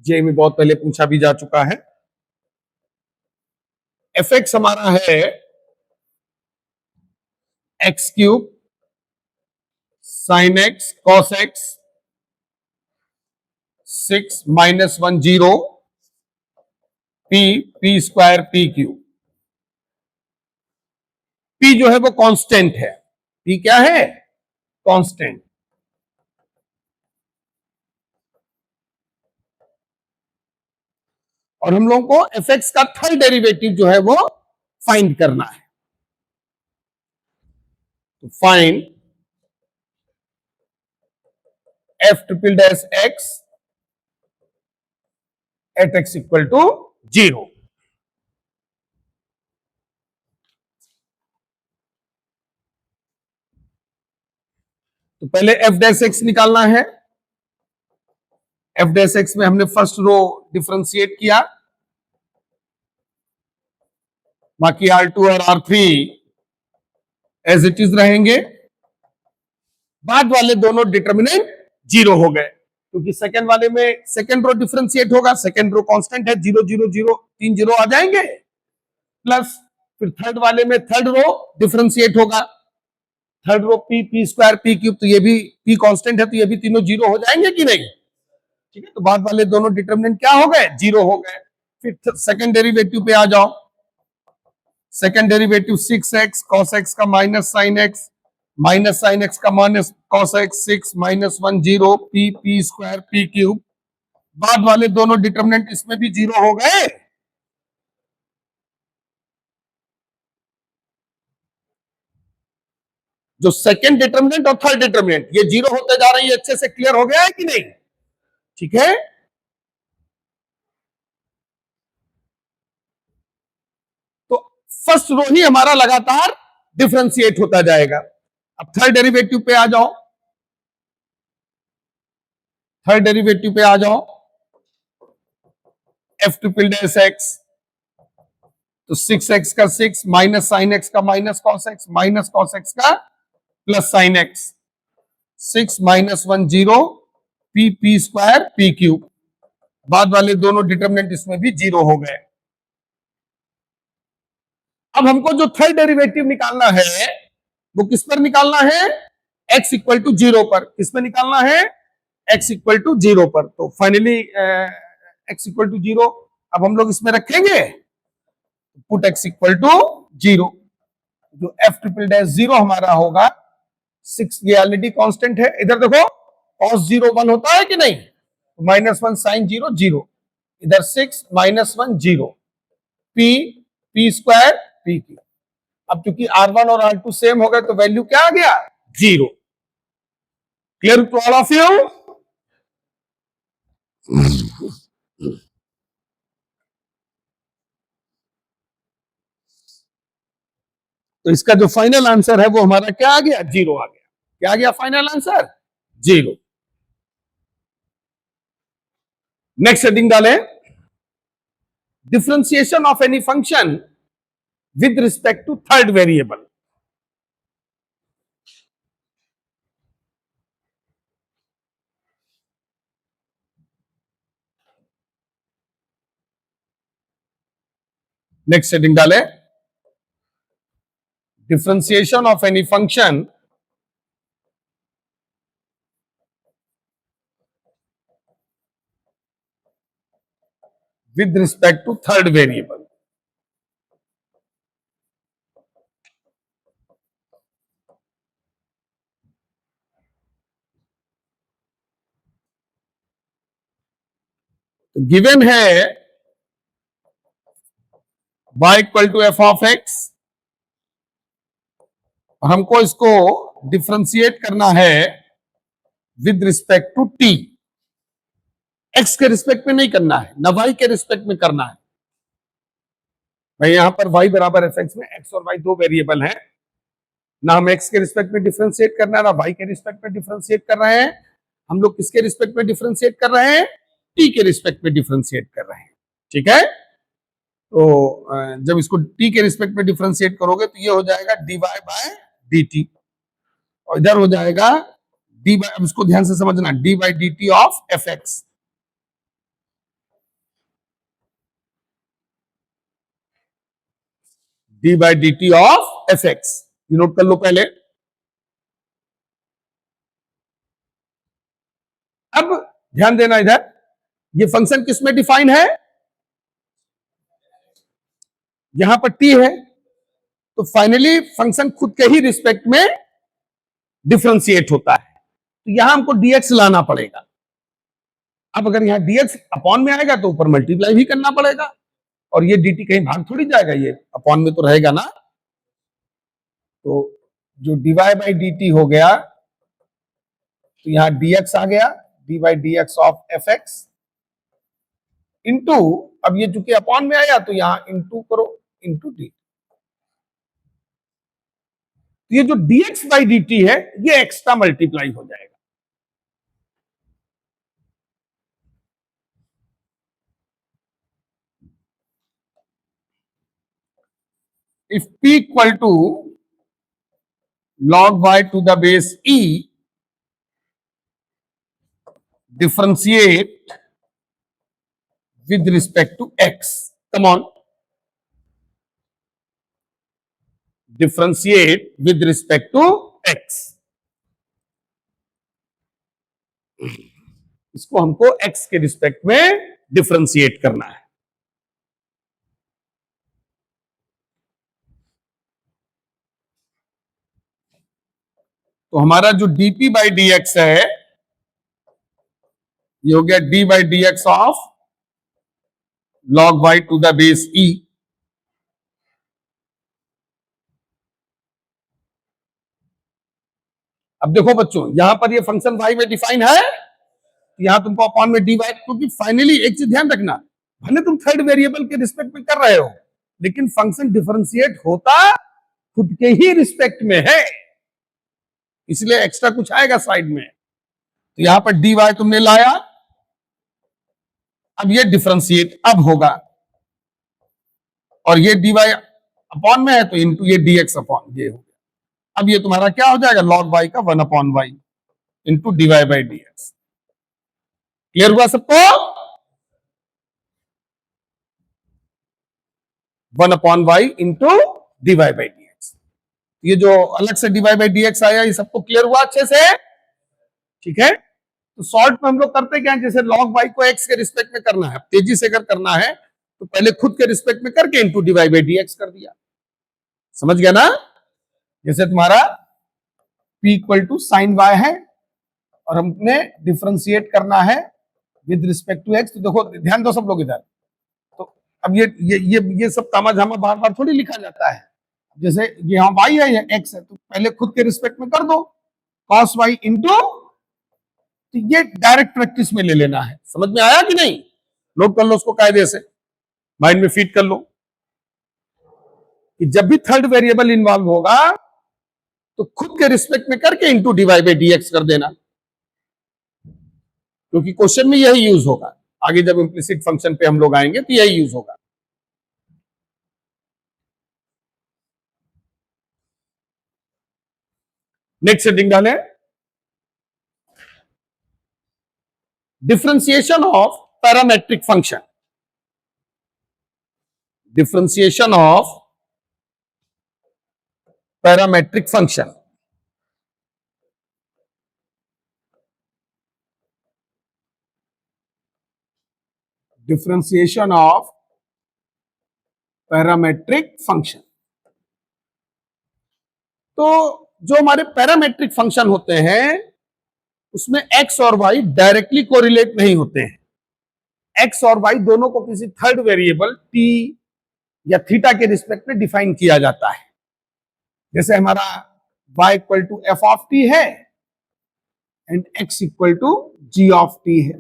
जे में बहुत पहले पूछा भी जा चुका है। एफ एक्स हमारा है x cube sine x cos x 6 -1 0 P square p cube. P जो है वो कांस्टेंट है। पी क्या है? कांस्टेंट। और हम लोगों को एफ एक्स का थर्ड डेरिवेटिव जो है वो फाइंड करना है। तो find f triple dash x at x equal to 0। तो पहले एफ डैश एक्स निकालना है। एफ डैश एक्स में हमने फर्स्ट रो डिफरेंशिएट किया, बाकी R2 और R3 एज इट इज रहेंगे। बाद वाले दोनों डिटर्मिनेंट 0 हो गए, क्योंकि सेकंड वाले में सेकंड रो डिफरेंशिएट होगा, सेकंड रो कांस्टेंट है, 0 0 0 3 0 आ जाएंगे, प्लस फिर थर्ड वाले में थर्ड रो डिफरेंशिएट होगा, third row p square p cube, तो ये भी पी कांस्टेंट है, तो ये भी तीनों 0 हो जाएंगे कि नहीं? ठीक है, तो बाद वाले दोनों डिटर्मिनेंट क्या हो गए? 0 हो गए। फिर सेकंड डेरिवेटिव पे आ जाओ। Second derivative 6x cos x का माइनस साइन एक्स का minus cos x 6 -1 0 P square p cube. बाद वाले दोनों डिटर्मिनेंट इसमें भी 0 हो गए। जो सेकंड डिटर्मिनेंट और थर्ड डिटर्मिनेंट ये 0 होते जा रही है। अच्छे से क्लियर हो गया है कि नहीं? ठीक है, तो फर्स्ट रो ही हमारा लगातार डिफरेंशिएट होता जाएगा। अब थर्ड डेरिवेटिव पे आ जाओ। थर्ड डेरिवेटिव पे आ जाओ। एफ ट्रिपल डैश एक्स, तो 6x का 6 माइनस साइन एक्स का माइनस कॉस एक्स का plus sine x 6 -1 0 P square p cube. बाद वाले दोनों डिटर्मिनेंट इसमें भी 0 हो गए। अब हमको जो थर्ड डेरिवेटिव निकालना है वो किस पर निकालना है? x इक्वल टू 0 पर। किस पर निकालना है? x इक्वल टू 0 पर। तो फाइनली x इक्वल टू 0 अब हम लोग इसमें रखेंगे, पुट x इक्वल टू 0। जो f ट्रिपल डैश 0 हमारा होगा 6, ये ऑलरेडी कांस्टेंट है। इधर देखो cos 0 1 होता है कि नहीं? -1 sin 0 0, इधर 6 -1 0 पी स्क्वायर पी की। अब चूंकि R1 और R2 सेम हो गए तो वैल्यू क्या आ गया? 0। Clear to all of you? तो इसका जो फाइनल आंसर है वो हमारा क्या आ गया? 0 आ गया। क्या आ गया फाइनल आंसर? 0। नेक्स्ट हेडिंग डालें, differentiation of any function with respect to third variable. Next heading डालें, differentiation of any function with respect to third variable। तो गिवन है y equal to F of X, और हमको इसको differentiate करना है with respect to t। x के respect में नहीं करना है, ना y के रिस्पेक्ट में करना है। भाई यहां पर y बराबर एफ एक्स में x और y दो वेरिएबल हैं, ना हम x के रिस्पेक्ट में डिफरेंशिएट करना है, ना y के रिस्पेक्ट में डिफरेंशिएट कर रहे हैं। हम लोग किसके रिस्पेक्ट में डिफरेंशिएट कर रहे हैं? t के रिस्पेक्ट में डिफरेंशिएट कर रहे हैं। ठीक है, तो जब इसको t के रिस्पेक्ट में डिफरेंशिएट करोगे तो ये हो जाएगा dy बाय dt, और इधर हो जाएगा dy, अब इसको ध्यान से समझना, dy dt of f x. D by D t of f x. ये नोट कर लो पहले। अब ध्यान देना इधर, ये फंक्शन किस में डिफाइन है? यहां पर टी है, तो फाइनली फंक्शन खुद के ही रिस्पेक्ट में डिफरेंशिएट होता है, तो यहां हमको डीएक्स लाना पड़ेगा। अब अगर यहां डीएक्स अपॉन में आएगा तो ऊपर मल्टीप्लाई भी करना पड़ेगा, और ये dt कहीं भाग थोड़ी जाएगा, ये अपॉन में तो रहेगा ना। तो जो dy बाई डी टी हो गया, तो यहां dx आ गया, dy by D x of f x into, अब ये चूंकि अपॉन में आया तो यहां इंटू करो, इंटू डी। तो ये जो dx बाई डी टी है ये एक्स्ट्रा मल्टीप्लाई हो जाएगा। If p equal to log y to the base e, differentiate with respect to x. Come on. Differentiate with respect to x. इसको हमको x के रिस्पेक्ट में डिफरेंशिएट करना है। तो हमारा जो dp बाई डी एक्स है, ये हो गया d by D x of log y to the base e। अब देखो बच्चों, यहां पर ये फंक्शन y में डिफाइन है, यहां तुमको अपॉन में dy, क्योंकि फाइनली एक चीज ध्यान रखना, भले तुम थर्ड वेरिएबल के रिस्पेक्ट में कर रहे हो, लेकिन फंक्शन डिफरेंशिएट होता खुद के ही रिस्पेक्ट में है, इसलिए एक्स्ट्रा कुछ आएगा साइड में। तो यहां पर dy तुमने लाया, अब ये डिफरेंशिएट अब होगा, और ये dy अपॉन में है तो इंटू ये dx अपॉन ये हो गया। अब ये तुम्हारा क्या हो जाएगा, log y का 1 upon y into dy by D x. Clear हुआ सबको? 1 upon y into dy by D x. ये जो अलग से dy बाई डी एक्स आया, ये सबको क्लियर हुआ अच्छे से? ठीक है, तो शॉर्ट में हम लोग करते क्या है, जैसे log y को x के रिस्पेक्ट में करना है, तेजी से अगर करना है तो पहले खुद के रिस्पेक्ट में करके into dy by D x कर दिया। समझ गया ना? जैसे तुम्हारा p equal to sine y है, और हमने डिफरेंशिएट करना है विद रिस्पेक्ट टू x। तो देखो ध्यान दो सब लोग इधर, तो अब ये सब तामा झामा बार बार थोड़ी लिखा जाता है। जैसे यहाँ y है, ये x है, तो पहले खुद के रिस्पेक्ट में कर दो cos y इंटू, तो ये डायरेक्ट प्रैक्टिस में ले लेना है। समझ में आया कि नहीं? नोट कर लो उसको कायदे से, माइंड में फीड कर लो कि जब भी थर्ड वेरिएबल इन्वॉल्व होगा तो खुद के रिस्पेक्ट में करके into dy by D x कर देना, क्योंकि क्वेश्चन में यही यूज होगा। आगे जब इम्प्लिसिट फंक्शन पे हम लोग आएंगे तो यही यूज होगा। नेक्स्ट सेटिंग डालें, differentiation of parametric function. Differentiation of parametric function. Differentiation of parametric function. तो जो हमारे पैरामेट्रिक फंक्शन होते हैं उसमें x और y डायरेक्टली कोरिलेट नहीं होते हैं। x और y दोनों को किसी थर्ड वेरिएबल t या थीटा के रिस्पेक्ट में डिफाइन किया जाता है। जैसे हमारा y equal to F of T है and x equal to ji of T है।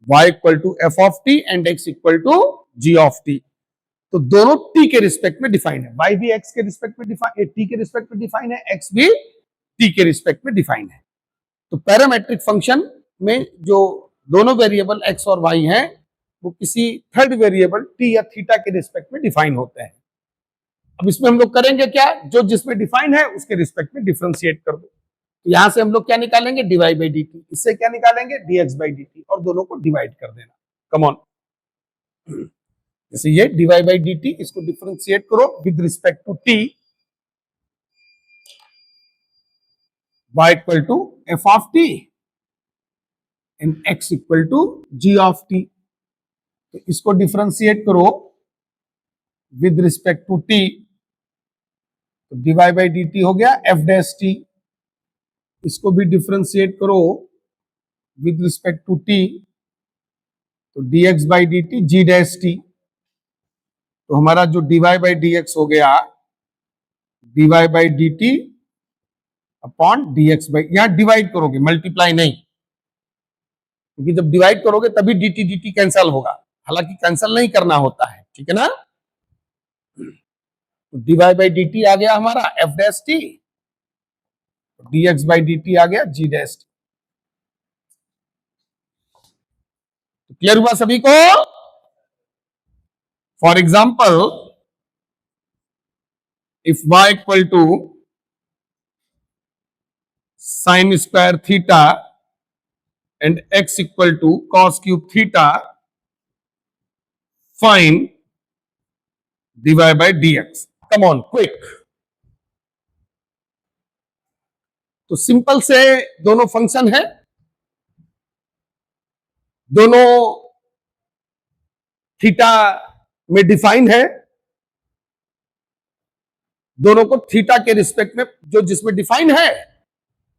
y equal to F of T and x equal to ji of T, तो दोनों t के रिस्पेक्ट में डिफाइन है। y भी x के respect में डिफाइन, t के रिस्पेक्ट में डिफाइन है, x भी t के रिस्पेक्ट में डिफाइन है। तो पैरामेट्रिक फंक्शन में जो दोनों वेरिएबल x और y हैं वो किसी थर्ड वेरिएबल t या थीटा के रिस्पेक्ट में डिफाइन होते हैं। अब इसमें हम लोग करेंगे क्या, जो जिसमें डिफाइन है उसके रिस्पेक्ट में डिफरेंशिएट कर दो। तो यहां से हम लोग क्या निकालेंगे, dy बाई डी टी, इससे क्या निकालेंगे, dx बाई डी टी, और दोनों को डिवाइड कर देना। कम ऑन, जैसे ये dy बाई डी टी, इसको डिफरेंशिएट करो with respect to t, y equal to f of t and x equal to g of t। तो इसको डिफरेंशिएट करो विद रिस्पेक्ट टू t, तो dy बाई डी टी हो गया f dash t। इसको भी डिफरेंशिएट करो विद रिस्पेक्ट टू t, तो dx by D t g dash t। तो हमारा जो dy बाई डी एक्स हो गया dy by D T upon dx by, यहां डिवाइड करोगे, मल्टीप्लाई नहीं, क्योंकि जब डिवाइड करोगे तभी dt dt कैंसिल होगा, हालांकि कैंसिल नहीं करना होता है, ठीक है ना। तो dy बाई डी टी आ गया हमारा f dash T, dx by D T आ गया g डैश टी। तो क्लियर हुआ सभी को। For example, if y equal to sine square theta and x equal to cos cube theta, find dy by dx. Come on, quick. तो simple से दोनों function है, दोनों थीटा में डिफाइन है, दोनों को थीटा के रिस्पेक्ट में जो जिसमें डिफाइन है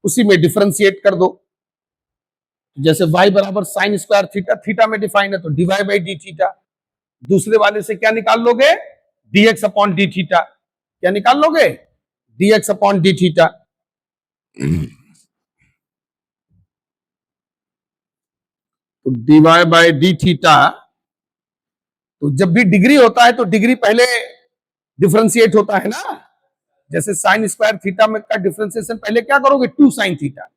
उसी में डिफरेंशिएट कर दो। जैसे y बराबर साइन स्क्वायर थीटा, थीटा में डिफाइन है तो dy बाई डी थीटा। दूसरे वाले से क्या निकाल लोगे, dx अपॉन डी थीटा। क्या निकाल लोगे, dx अपॉन डी थीटा। तो dy बाई डी थीटा, तो जब भी डिग्री होता है तो डिग्री पहले डिफरेंशिएट होता है ना। जैसे साइन स्क्वायर थीटा में का डिफरेंशिएशन पहले क्या करोगे, 2 साइन थीटा,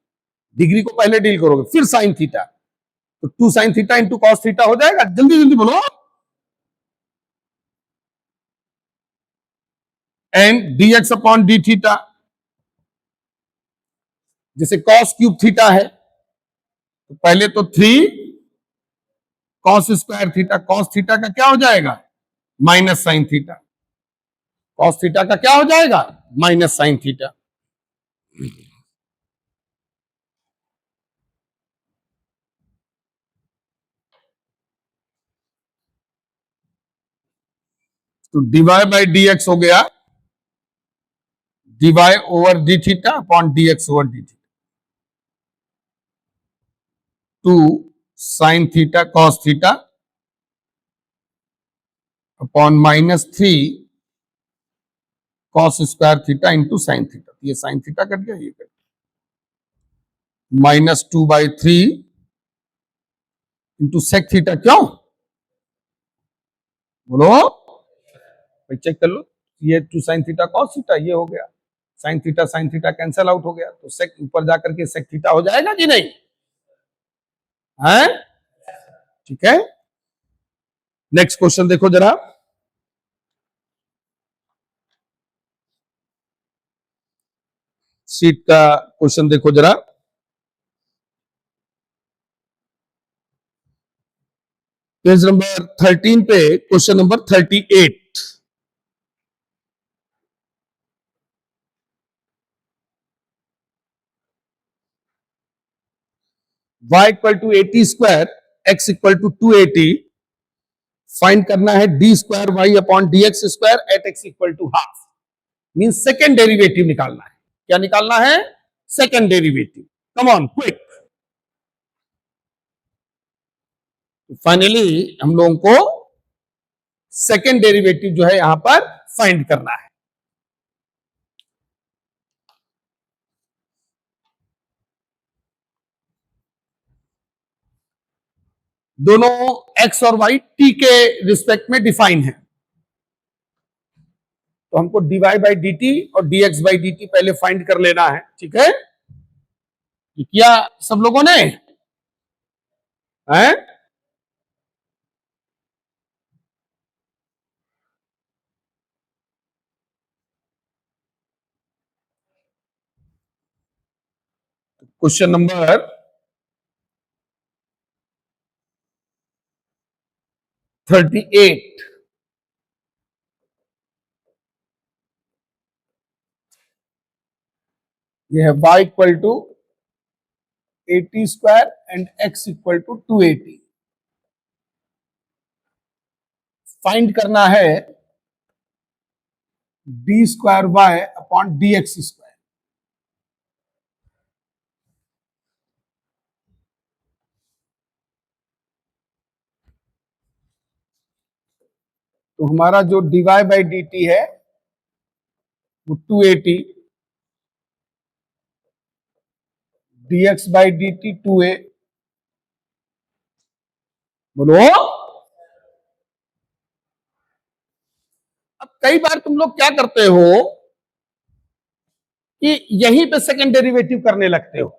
डिग्री को पहले डील करोगे, फिर साइन थीटा, तो 2 sine theta into cos theta हो जाएगा। जल्दी जल्दी बोलो। And dx upon D theta, जैसे कॉस क्यूब थीटा है तो पहले तो 3 cos square theta, cos theta का क्या हो जाएगा, minus sine theta, cos theta का क्या हो जाएगा, माइनस साइन थीटा। तो dy बाई डी एक्स हो गया dy over D theta upon dx over D theta, 2 sine theta cos theta upon minus 3 cos square theta into sine theta. ये sine theta cut गया, ये cut गया, minus 2 by 3 into sec theta. क्यों बोलो भाई, check कर लो, ये 2 sine theta cos theta, ये हो गया साइन थीटा कैंसल आउट हो गया, तो सेक ऊपर जाकर के सेक थीटा हो जाएगा कि नहीं है, ठीक है। नेक्स्ट क्वेश्चन देखो जरा, सीट का क्वेश्चन देखो जरा। पेज नंबर 13 पे question number 38। y equal to 80 square x equal to 280, find करना है d square Y upon D x square at x equal to half. Mean second derivative निकालना है। क्या निकालना है, second derivative. Come on quick. Finally हम लोगों को सेकेंड डेरिवेटिव जो है यहां पर फाइंड करना है। दोनों x और y t के रिस्पेक्ट में डिफाइन है, तो हमको dy बाई डी टी और dx बाई डी टी पहले फाइंड कर लेना है, ठीक है। ये किया सब लोगों ने है? क्वेश्चन नंबर 38, ये है y equal to 80 square and x equal to 280। Find करना है d square Y upon D x square. तो हमारा जो डीवाई बाई डी टी है वो 280, dx by D T 2a। बोलो। अब कई बार तुम लोग क्या करते हो कि यहीं पे सेकंड डेरिवेटिव करने लगते हो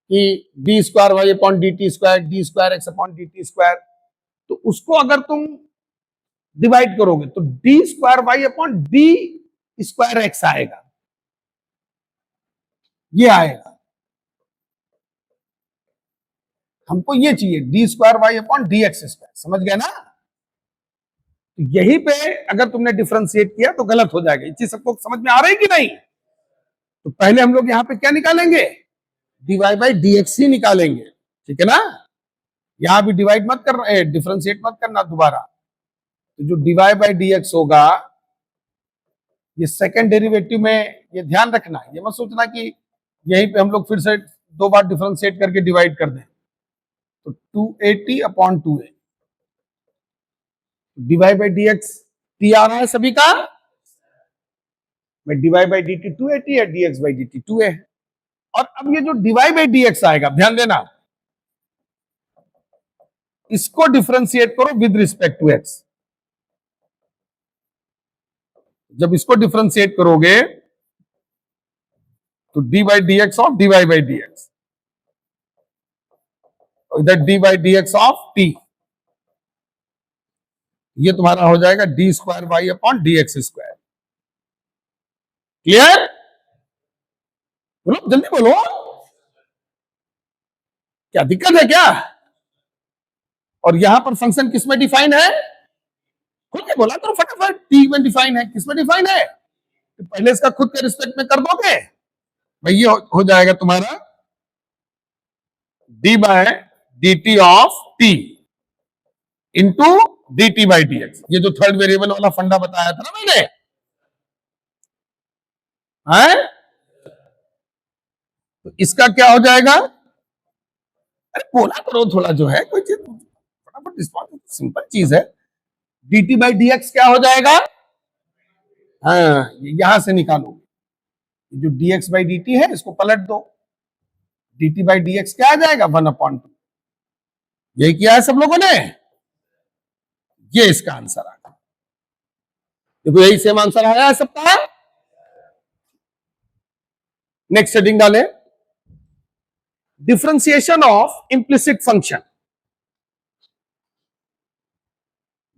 कि d square Y upon d t square, d square x upon d t square. तो उसको अगर तुम डिवाइड करोगे तो d square Y upon d square x आएगा, ये आएगा। हमको ये चाहिए d square Y upon D x square, समझ गए ना। तो यहीं पे अगर तुमने डिफरेंशिएट किया तो गलत हो जाएगा। ये चीज सबको समझ में आ रही कि नहीं। तो पहले हम लोग यहां पे क्या निकालेंगे, डीवाई बाई डी एक्स ही निकालेंगे, ठीक है ना। यहां भी डिवाइड मत कर, डिफरेंशिएट मत करना दोबारा। तो जो डीवाई बाई डी एक्स होगा, ये सेकंड डेरिवेटिव में ये ध्यान रखना, ये मत सोचना कि यहीं पे हम लोग फिर से दो बार डिफरेंशिएट करके डिवाइड कर दें। तो 280 upon 2a, D Y by D X T आ रहा है सभी का, मैं डीवाई बाई डी टी 280 है, D x by D T 2a है। और अब ये जो डीवाई बाई डी एक्स आएगा, ध्यान देना, इसको डिफरेंशिएट करो विद रिस्पेक्ट टू एक्स। जब इसको डिफरेंशिएट करोगे तो D by D x of D Y by D X, इधर D by D x of T, ये तुम्हारा हो जाएगा D square Y upon D x square. Clear? बोलो जल्दी बोलो, क्या दिक्कत है क्या। और यहां पर फंक्शन किसमें डिफाइन है, खुद के बोला तो फटाफट, टी में डिफाइन है। किसमें डिफाइन है, तो पहले इसका खुद के रिस्पेक्ट में कर दोगे भाई, ये हो जाएगा तुम्हारा d by d t of t into d t by D x. ये जो थर्ड वेरिएबल वाला फंडा बताया था ना मैंने, है? तो इसका क्या हो जाएगा, अरे बोला करो थोड़ा, जो है कोई चीज फटाफट रिस्पॉन्स, सिंपल चीज है। D t by D x क्या हो जाएगा, हाँ यहां से निकालो, जो D x by D T है इसको पलट दो, D t by D x क्या आ जाएगा 1/2। यही किया है सब लोगों ने, ये इसका आंसर आ गया। देखो यही सेम आंसर आया है सबका। नेक्स्ट हेडिंग डालें, differentiation of implicit function.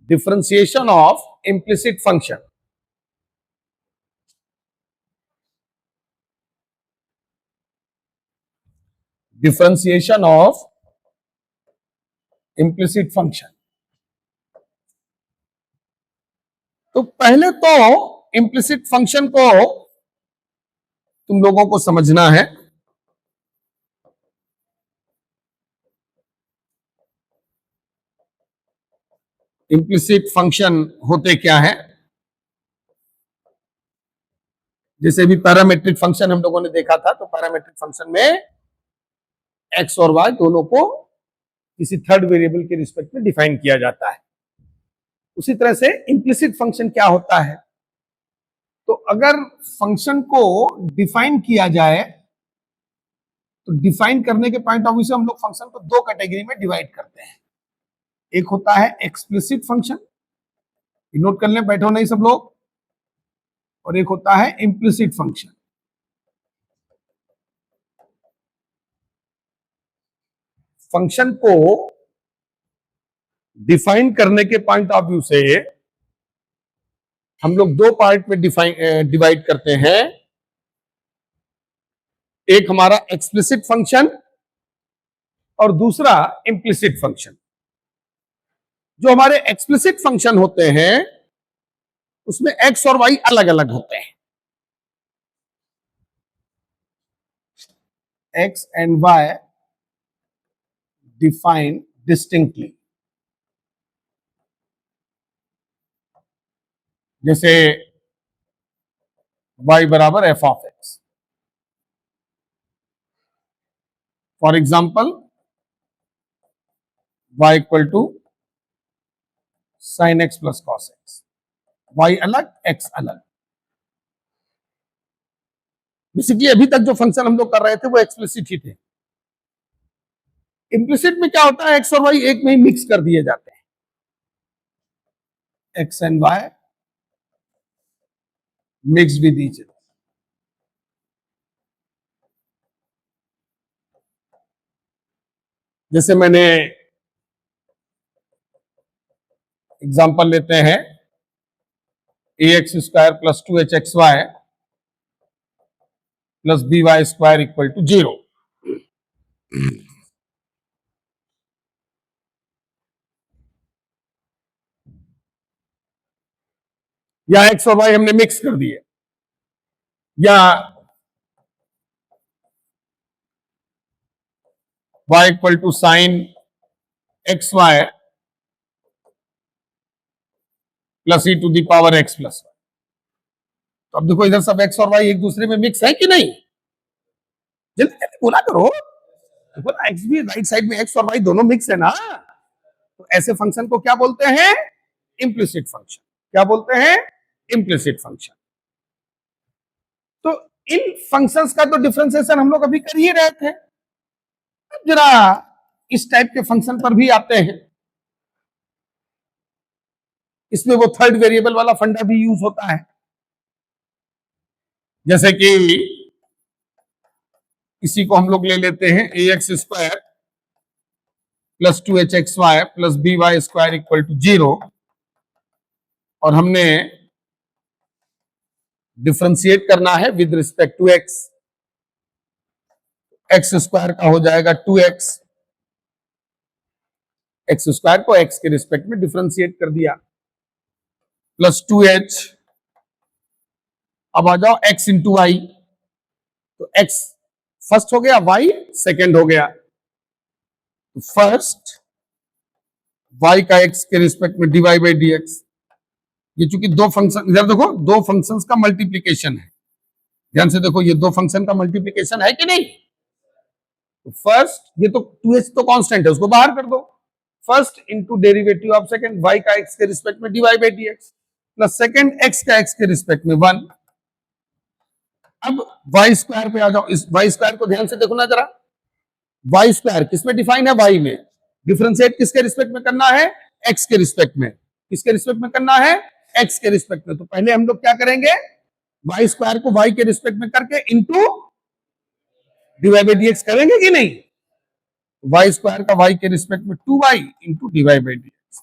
Differentiation of implicit function. Differentiation of implicit function. तो पहले तो इम्प्लिसिट फंक्शन को तुम लोगों को समझना है। इम्प्लिसिट फंक्शन होते क्या है, जैसे भी पैरामेट्रिक फंक्शन हम लोगों ने देखा था, तो पैरामेट्रिक फंक्शन में एक्स और वाई दोनों को किसी थर्ड वेरिएबल के रिस्पेक्ट में डिफाइन किया जाता है। उसी तरह से इम्प्लिसिट फंक्शन क्या होता है, तो अगर फंक्शन को डिफाइन किया जाए तो डिफाइन करने के पॉइंट ऑफ व्यू से हम लोग फंक्शन को दो कैटेगरी में डिवाइड करते हैं। एक होता है एक्सप्लिसिट फंक्शन, नोट कर लें, बैठो नहीं सब लोग, और एक होता है इम्प्लिसिट फंक्शन। फंक्शन को डिफाइन करने के पॉइंट ऑफ व्यू से हम लोग दो पार्ट में डिवाइड करते हैं। एक हमारा एक्सप्लिसिट फंक्शन और दूसरा इम्प्लिसिट फंक्शन। जो हमारे एक्सप्लिसिट फंक्शन होते हैं उसमें एक्स और वाई अलग अलग होते हैं। x and y defined distinctly. जैसे y बराबर f of x. For example y equal to sine x plus cos x. y अलग x अलग. बेसिकली अभी तक जो फंक्शन हम लोग कर रहे थे वो एक्सप्लिसिट ही थे. इम्प्लिसिट में क्या होता है, x और y एक में ही मिक्स कर दिए जाते हैं. x and y mix with each other. जैसे मैंने एग्जांपल लेते हैं ax² plus 2hxy plus by² equal to 0. या x और y हमने मिक्स कर दिए, या y equal to sine xy plus e to the power x plus. तो अब देखो इधर सब x और y एक दूसरे में मिक्स है कि नहीं. जल्दी जल्दी बोला करो. देखो ना, x भी राइट साइड में x और y दोनों मिक्स है ना. तो ऐसे फंक्शन को क्या बोलते हैं, इम्प्लिसिट फंक्शन. क्या बोलते हैं, इम्प्लिसिट फंक्शन. तो इन फंक्शंस का तो डिफरेंशिएशन हम लोग अभी कर ही रहे थे. अब जरा इस टाइप के फंक्शन पर भी आते हैं. इसमें वो थर्ड वेरिएबल वाला फंडा भी यूज होता है. जैसे कि इसी को हम लोग ले लेते हैं ax² plus 2hxy plus by² equal to 0, और हमने डिफरेंशिएट करना है with respect to x. x² का हो जाएगा 2x. x² को x के रिस्पेक्ट में डिफरेंशिएट कर दिया, प्लस 2h. अब आ जाओ x इंटू वाई. तो x फर्स्ट हो गया, y सेकेंड हो गया. तो फर्स्ट y का x के रिस्पेक्ट में dy बाई dx. ये चूंकि दो फंक्शन, इधर देखो दो फंक्शंस का मल्टीप्लीकेशन है. ध्यान से देखो, ये दो फंक्शन का मल्टीप्लीकेशन है कि नहीं. तो फर्स्ट, ये तो 2h तो कांस्टेंट है, उसको बाहर कर दो. First into derivative of second y का x के रिस्पेक्ट में dy by dx plus second x का x के रिस्पेक्ट में 1. अब y² पे आ जाओ. इस y² को ध्यान से देखो ना जरा. y² किसमें डिफाइन है, y में. डिफरेंशिएट किसके रिस्पेक्ट में करना है, x के रिस्पेक्ट में. किसके रिस्पेक्ट में करना है, x के रिस्पेक्ट में. तो पहले हम लोग क्या करेंगे, y² को y के रिस्पेक्ट में करके इंटू dy बाई dx करेंगे कि नहीं. y² का y के रिस्पेक्ट में 2y into dy by dx.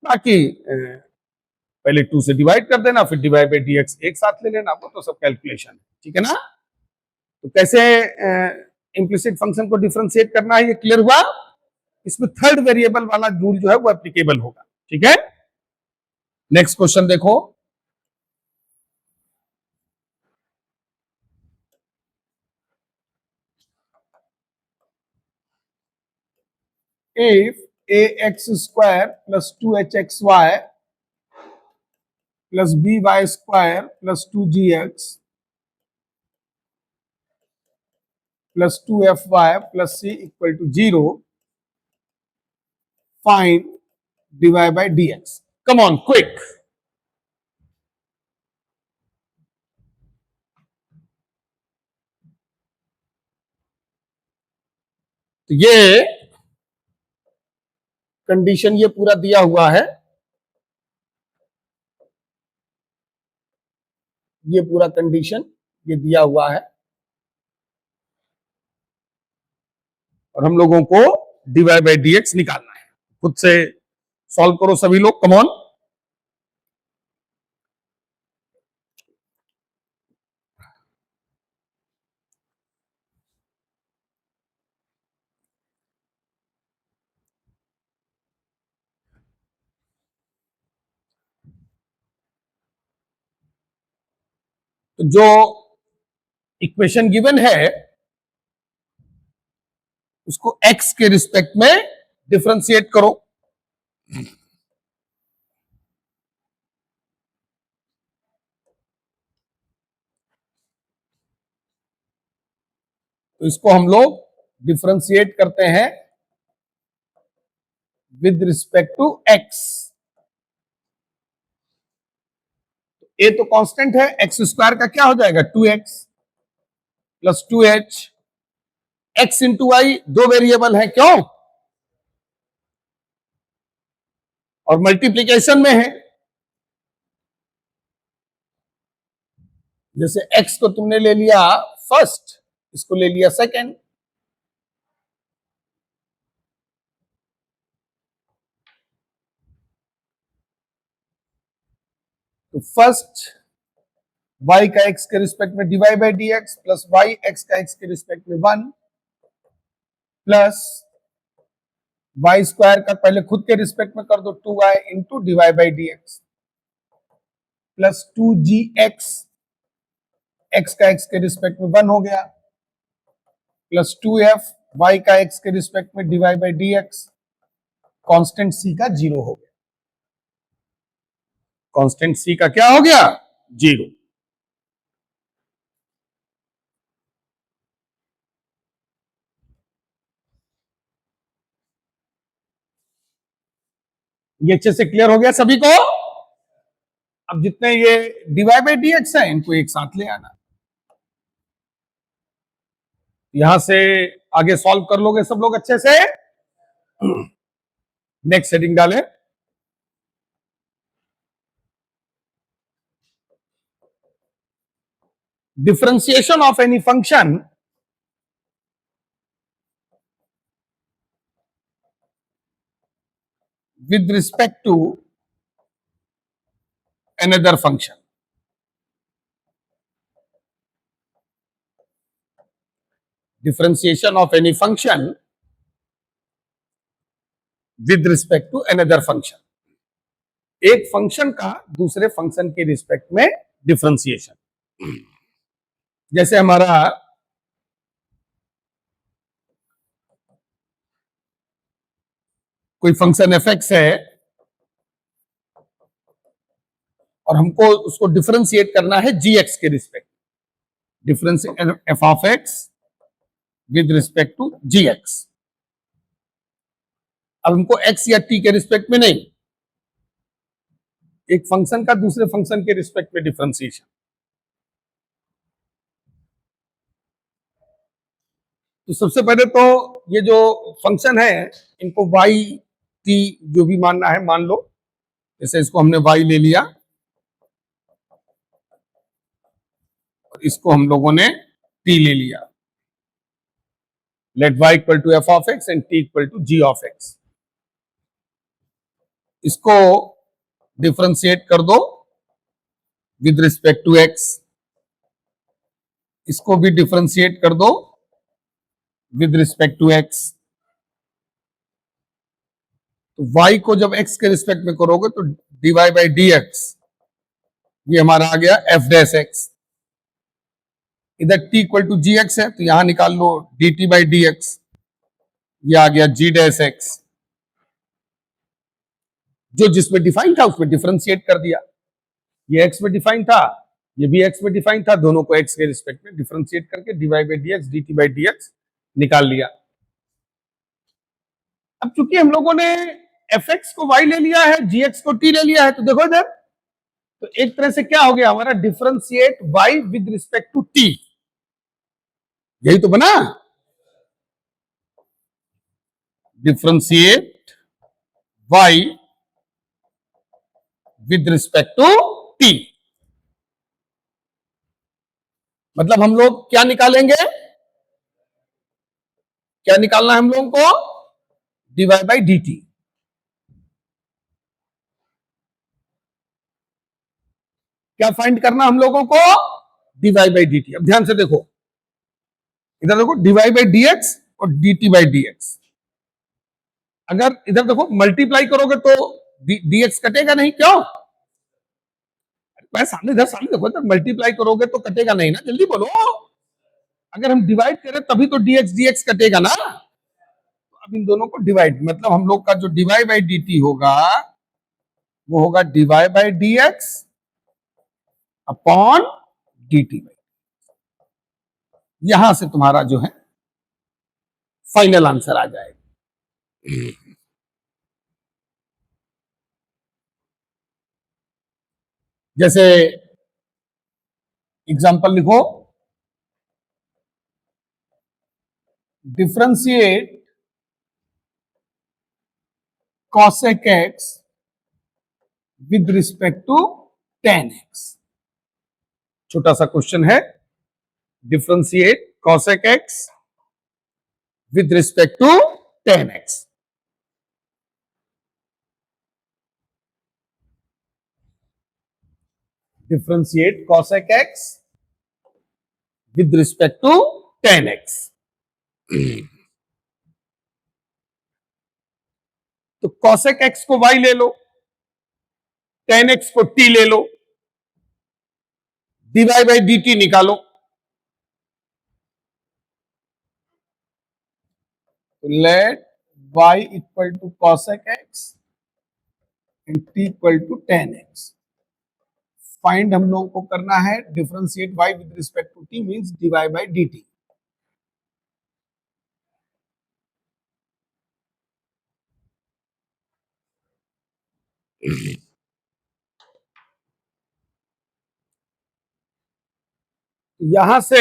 बाकी पहले 2 से डिवाइड कर देना, फिर dy बाई dx एक साथ ले लेना. वो तो सब कैलकुलेशन है, ठीक है ना. तो कैसे इम्प्लिसिट फंक्शन को डिफरेंशिएट करना है, ये क्लियर हुआ. इसमें थर्ड वेरिएबल वाला रूल जो है वो एप्लीकेबल होगा. ठीक है, नेक्स्ट क्वेश्चन देखो. if ax² plus 2hxy plus by² plus 2gx plus 2fy plus c equal to 0, find dy by dx. Come on, quick. तो ये कंडीशन ये पूरा दिया हुआ है. ये पूरा कंडीशन ये दिया हुआ है, और हम लोगों को dy बाई dx निकालना है. खुद से सॉल्व करो सभी लोग. Come on. जो इक्वेशन गिवन है उसको x के रिस्पेक्ट में डिफरेंशिएट करो। तो इसको हम लोग डिफरेंशिएट करते हैं विद रिस्पेक्ट टू x। ए तो कांस्टेंट है, एक्स स्क्वायर का क्या हो जाएगा 2x plus 2h। x into y दो वेरिएबल है, क्यों? और मल्टीप्लीकेशन में है। जैसे x को तुमने ले लिया फर्स्ट, इसको ले लिया सेकंड, तो फर्स्ट y का x के रिस्पेक्ट में dy by D x plus y x का x के रिस्पेक्ट में 1 प्लस वाई स्क्वायर का पहले खुद के रिस्पेक्ट में कर दो 2y into dy by D x plus 2gx, x का x के रिस्पेक्ट में 1 हो गया प्लस 2f y का x के रिस्पेक्ट में dy by D x, constant c का 0 हो गया। कांस्टेंट c का क्या हो गया 0। ये अच्छे से क्लियर हो गया सभी को। अब जितने ये डिवाई बाई डी एक्स है इनको एक साथ ले आना, यहां से आगे सॉल्व कर लोगे सब लोग अच्छे से। नेक्स्ट हेडिंग डालें, differentiation of any function with respect to another function। differentiation of any function with respect to another function। एक फंक्शन का दूसरे फंक्शन के रिस्पेक्ट में डिफरेंशिएशन। जैसे हमारा कोई फंक्शन एफ एक्स है और हमको उसको डिफरेंशिएट करना है जी एक्स के respect, differentiate f of x with respect to g x. अब हमको एक्स या टी के रिस्पेक्ट में नहीं, एक फंक्शन का दूसरे फंक्शन के रिस्पेक्ट में डिफरेंशिएशन। तो सबसे पहले तो ये जो फंक्शन है इनको वाई टी जो भी मानना है मान लो। जैसे इसको हमने वाई ले लिया और इसको हम लोगों ने टी ले लिया। Let y equal to F of x and t equal to ji of x. इसको डिफरेंशिएट कर दो विद रिस्पेक्ट टू एक्स, इसको भी डिफरेंशिएट कर दो विद रिस्पेक्ट टू एक्स। तो y को जब x के रिस्पेक्ट में करोगे तो dy बाई डी एक्स, ये हमारा आ गया एफ डैश एक्स। इधर t equal to g x है तो यहां निकाल लो dt बाई डी एक्स, ये आ गया g डैश एक्स। जो जिसमें डिफाइन था उसमें डिफरेंशिएट कर दिया। ये x में डिफाइन था, ये भी x में डिफाइन था, दोनों को x के रिस्पेक्ट में डिफरेंशिएट करके dy by D x dt by D x निकाल लिया। अब चूंकि हम लोगों ने एफ एक्स को y ले लिया है, जी एक्स को t ले लिया है, तो देखो इधर तो एक तरह से क्या हो गया हमारा differentiate y with respect to t, यही तो बना differentiate y with respect to t। मतलब हम लोग क्या निकालेंगे, क्या निकालना है हम लोगों को dy बाई डी टी। क्या फाइंड करना हम लोगों को dy बाई डी टी। अब ध्यान से देखो, इधर देखो dy बाई डी एक्स और dt बाई डी एक्स। अगर इधर देखो मल्टीप्लाई करोगे तो dx कटेगा नहीं, क्यों? सामने इधर सामने देखो, इधर मल्टीप्लाई करोगे तो कटेगा नहीं ना, जल्दी बोलो। अगर हम डिवाइड करें तभी तो dx dx कटेगा ना। अब इन दोनों को डिवाइड, मतलब हम लोग का जो डिवाई बाई dt होगा वो होगा Dibai by dx upon dt। यहां से तुम्हारा जो है फाइनल आंसर आ जाएगा। जैसे एग्जांपल लिखो, differentiate cosec x with respect to tan x। छोटा सा क्वेश्चन है, differentiate cosec x with respect to tan x। Differentiate cosec x with respect to tan x। तो cosec x को y ले लो, tan x को t ले लो, dy by dt निकालो। Let y equal to cosec x and t equal to tan x। Find हम लोगों को करना है differentiate y with respect to t means dy by dt। यहां से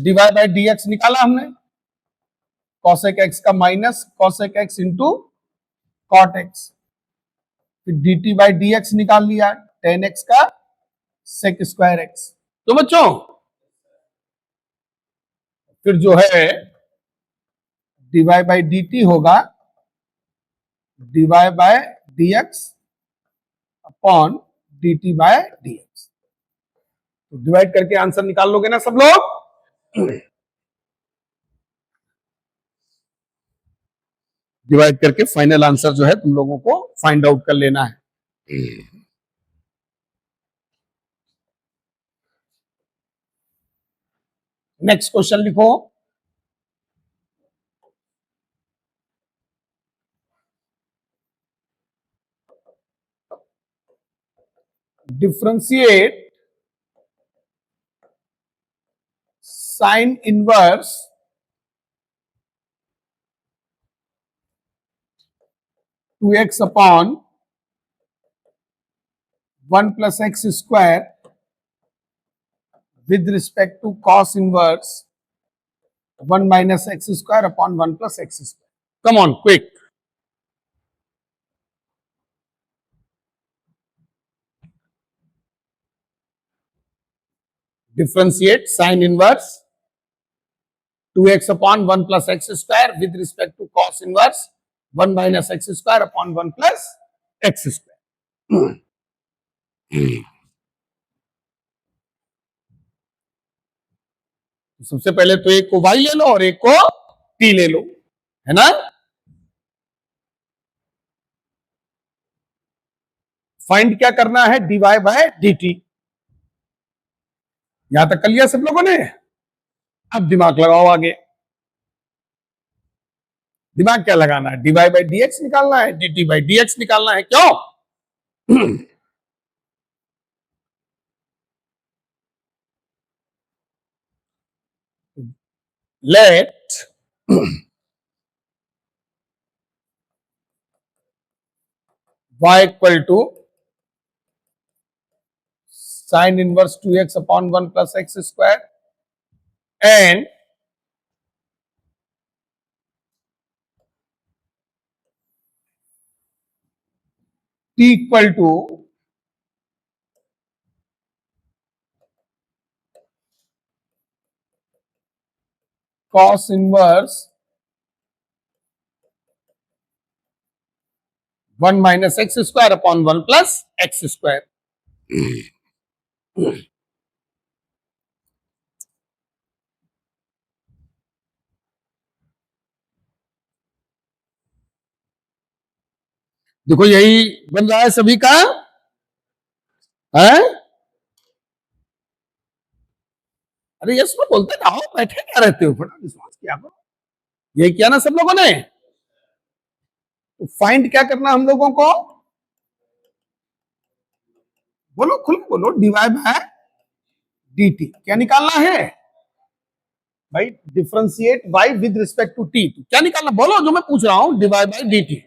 dy बाई dx निकाला हमने, cosec x का minus cosec x into cot x, फिर dt बाई dx निकाल लिया, tan x का sec स्क्वायर x। तो बच्चों फिर जो है dy बाई dt होगा dy by dx upon dt by dx। तो डिवाइड करके आंसर निकाल लोगे ना सब लोग। डिवाइड करके फाइनल आंसर जो है तुम लोगों को फाइंड आउट कर लेना है। नेक्स्ट क्वेश्चन लिखो, differentiate sine inverse two x upon 1 plus x square with respect to cos inverse 1 minus x square upon 1 plus x square. Come on quick. Differentiate sine inverse 2x upon 1 plus x square with respect to cos inverse 1 minus x square upon 1 plus x square. सबसे पहले तो एक को y ले लो और एक को t ले लो, है ना। फाइंड क्या करना है, dy बाय dt। यहां तक कर लिया सब लोगों ने। अब दिमाग लगाओ आगे। दिमाग क्या लगाना है, dy बाई dx निकालना है, dt बाई dx निकालना है। क्यों? Let y equal to sine inverse 2x upon 1 plus x square and t equal to cos inverse 1 minus x square upon 1 plus x square. देखो यही बन रहा है सभी का, है? अरे यस में बोलते ना, आओ बैठे क्या रहते हो, थोड़ा रिस्पॉन्स किया करो। ये किया ना सब लोगों ने। तो फाइंड क्या करना हम लोगों को, बोलो खुल बोलो, डीवाई बाय dt क्या निकालना है भाई, differentiate y with respect to t, क्या निकालना बोलो, जो मैं पूछ रहा हूं, डिवाइड बाय dt।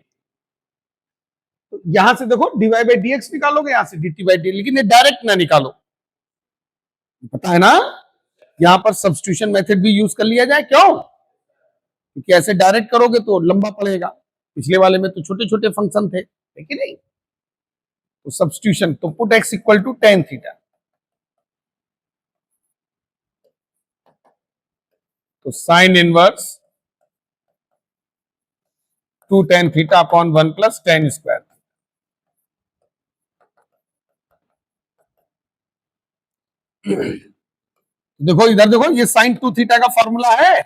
तो यहां से देखो डिवाइड बाय dx निकालोगे, यहां से dt बाय dt, लेकिन ये डायरेक्ट ना निकालो, पता है ना, यहां पर सब्स्टिट्यूशन मेथड भी यूज कर लिया जाए, क्यों, क्योंकि ऐसे डायरेक्ट करोगे तो लंबा पड़ेगा, पिछले वाले में तो छोटे छोटे फंक्शन थे, लेकिन नहीं, तो सब्स्टिट्यूशन, तो put x equal to tan theta, तो sine inverse 2 tan theta upon 1 plus tan square. देखो इधर देखो, ये साइन 2 थीटा का फॉर्मूला है,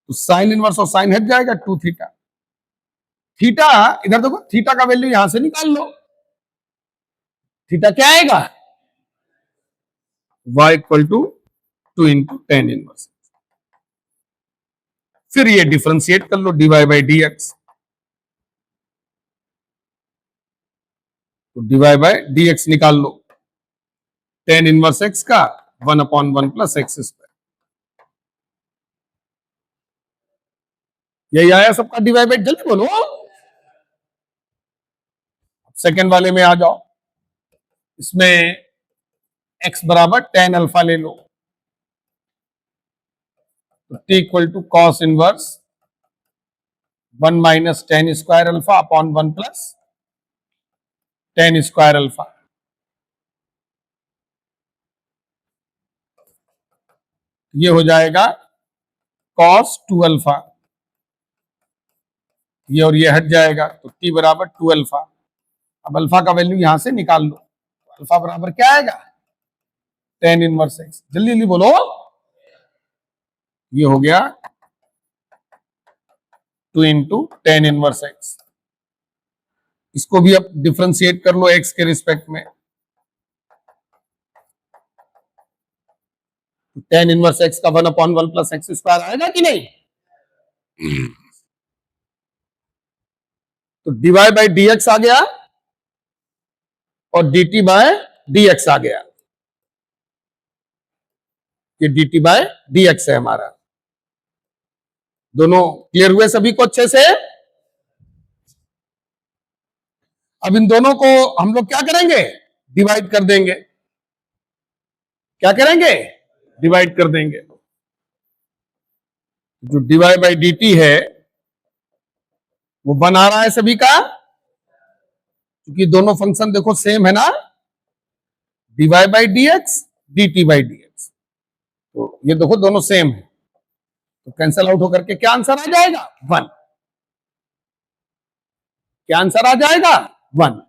तो साइन इनवर्स और साइन हट जाएगा, 2 थीटा, थीटा इधर देखो, थीटा का वैल्यू यहां से निकाल लो, थीटा क्या आएगा, y equal to 2 into tan inverse, फिर ये डिफरेंशिएट कर लो, डीवाई बाई डी एक्स, तो डीवाई बाई डी एक्स निकाल लो, टेन इनवर्स एक्स का 1 अपॉन 1 प्लस एक्स स्क्वायर, यही आया सबका डिवाइड बाई, जल्दी बोलो, सेकेंड वाले में आ जाओ, इसमें x बराबर टेन अल्फा ले लो, तो t equal to cos inverse 1 minus tan square alpha upon 1 plus tan square alpha, ये हो जाएगा कॉस 2 अल्फा, ये और ये हट जाएगा, तो t बराबर 2 अल्फा, अब अल्फा का वैल्यू यहां से निकाल लो, अल्फा बराबर क्या आएगा, टेन इनवर्स एक्स, जल्दी जल्दी बोलो, ये हो गया 2 इंटू टेन इनवर्स एक्स, इसको भी अब डिफरेंशिएट कर लो एक्स के रिस्पेक्ट में, टेन इनवर्स एक्स का 1 अपॉन 1 प्लस एक्स स्क्वायर आएगा कि नहीं, तो डीवाई बाई डी एक्स आ गया और dt बाय dx आ गया, ये dt बाय dx है हमारा, दोनों क्लियर हुए सभी को अच्छे से। अब इन दोनों को हम लोग क्या करेंगे, डिवाइड कर देंगे, क्या करेंगे, डिवाइड कर देंगे, जो डिवाइड बाई dt है वो बना रहा है सभी का, क्योंकि दोनों फंक्शन देखो सेम है ना, divide by dx dt by dx, तो ये देखो दोनों सेम है, तो कैंसल आउट होकर के क्या आंसर आ जाएगा, 1, क्या आंसर आ जाएगा, 1।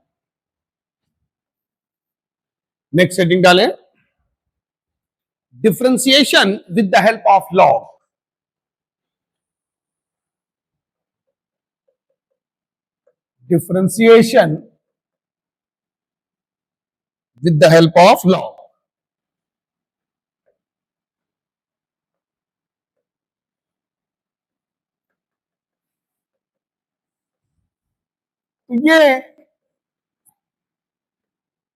नेक्स्ट सेटिंग डालें, differentiation with the help of log, differentiation with the help of log, तो ये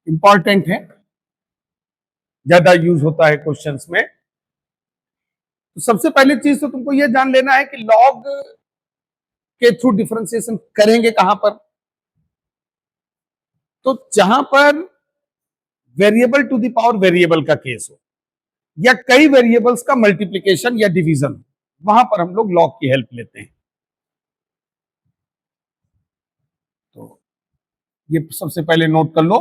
इंपॉर्टेंट है, ज्यादा यूज होता है क्वेश्चंस में। तो सबसे पहली चीज तो तुमको ये जान लेना है कि लॉग के थ्रू डिफरेंशिएशन करेंगे कहां पर, तो जहां पर variable to the power variable का केस हो, या कई वेरिएबल्स का मल्टीप्लीकेशन या डिवीजन, वहां पर हम लोग लॉग की हेल्प लेते हैं। तो ये सबसे पहले नोट कर लो,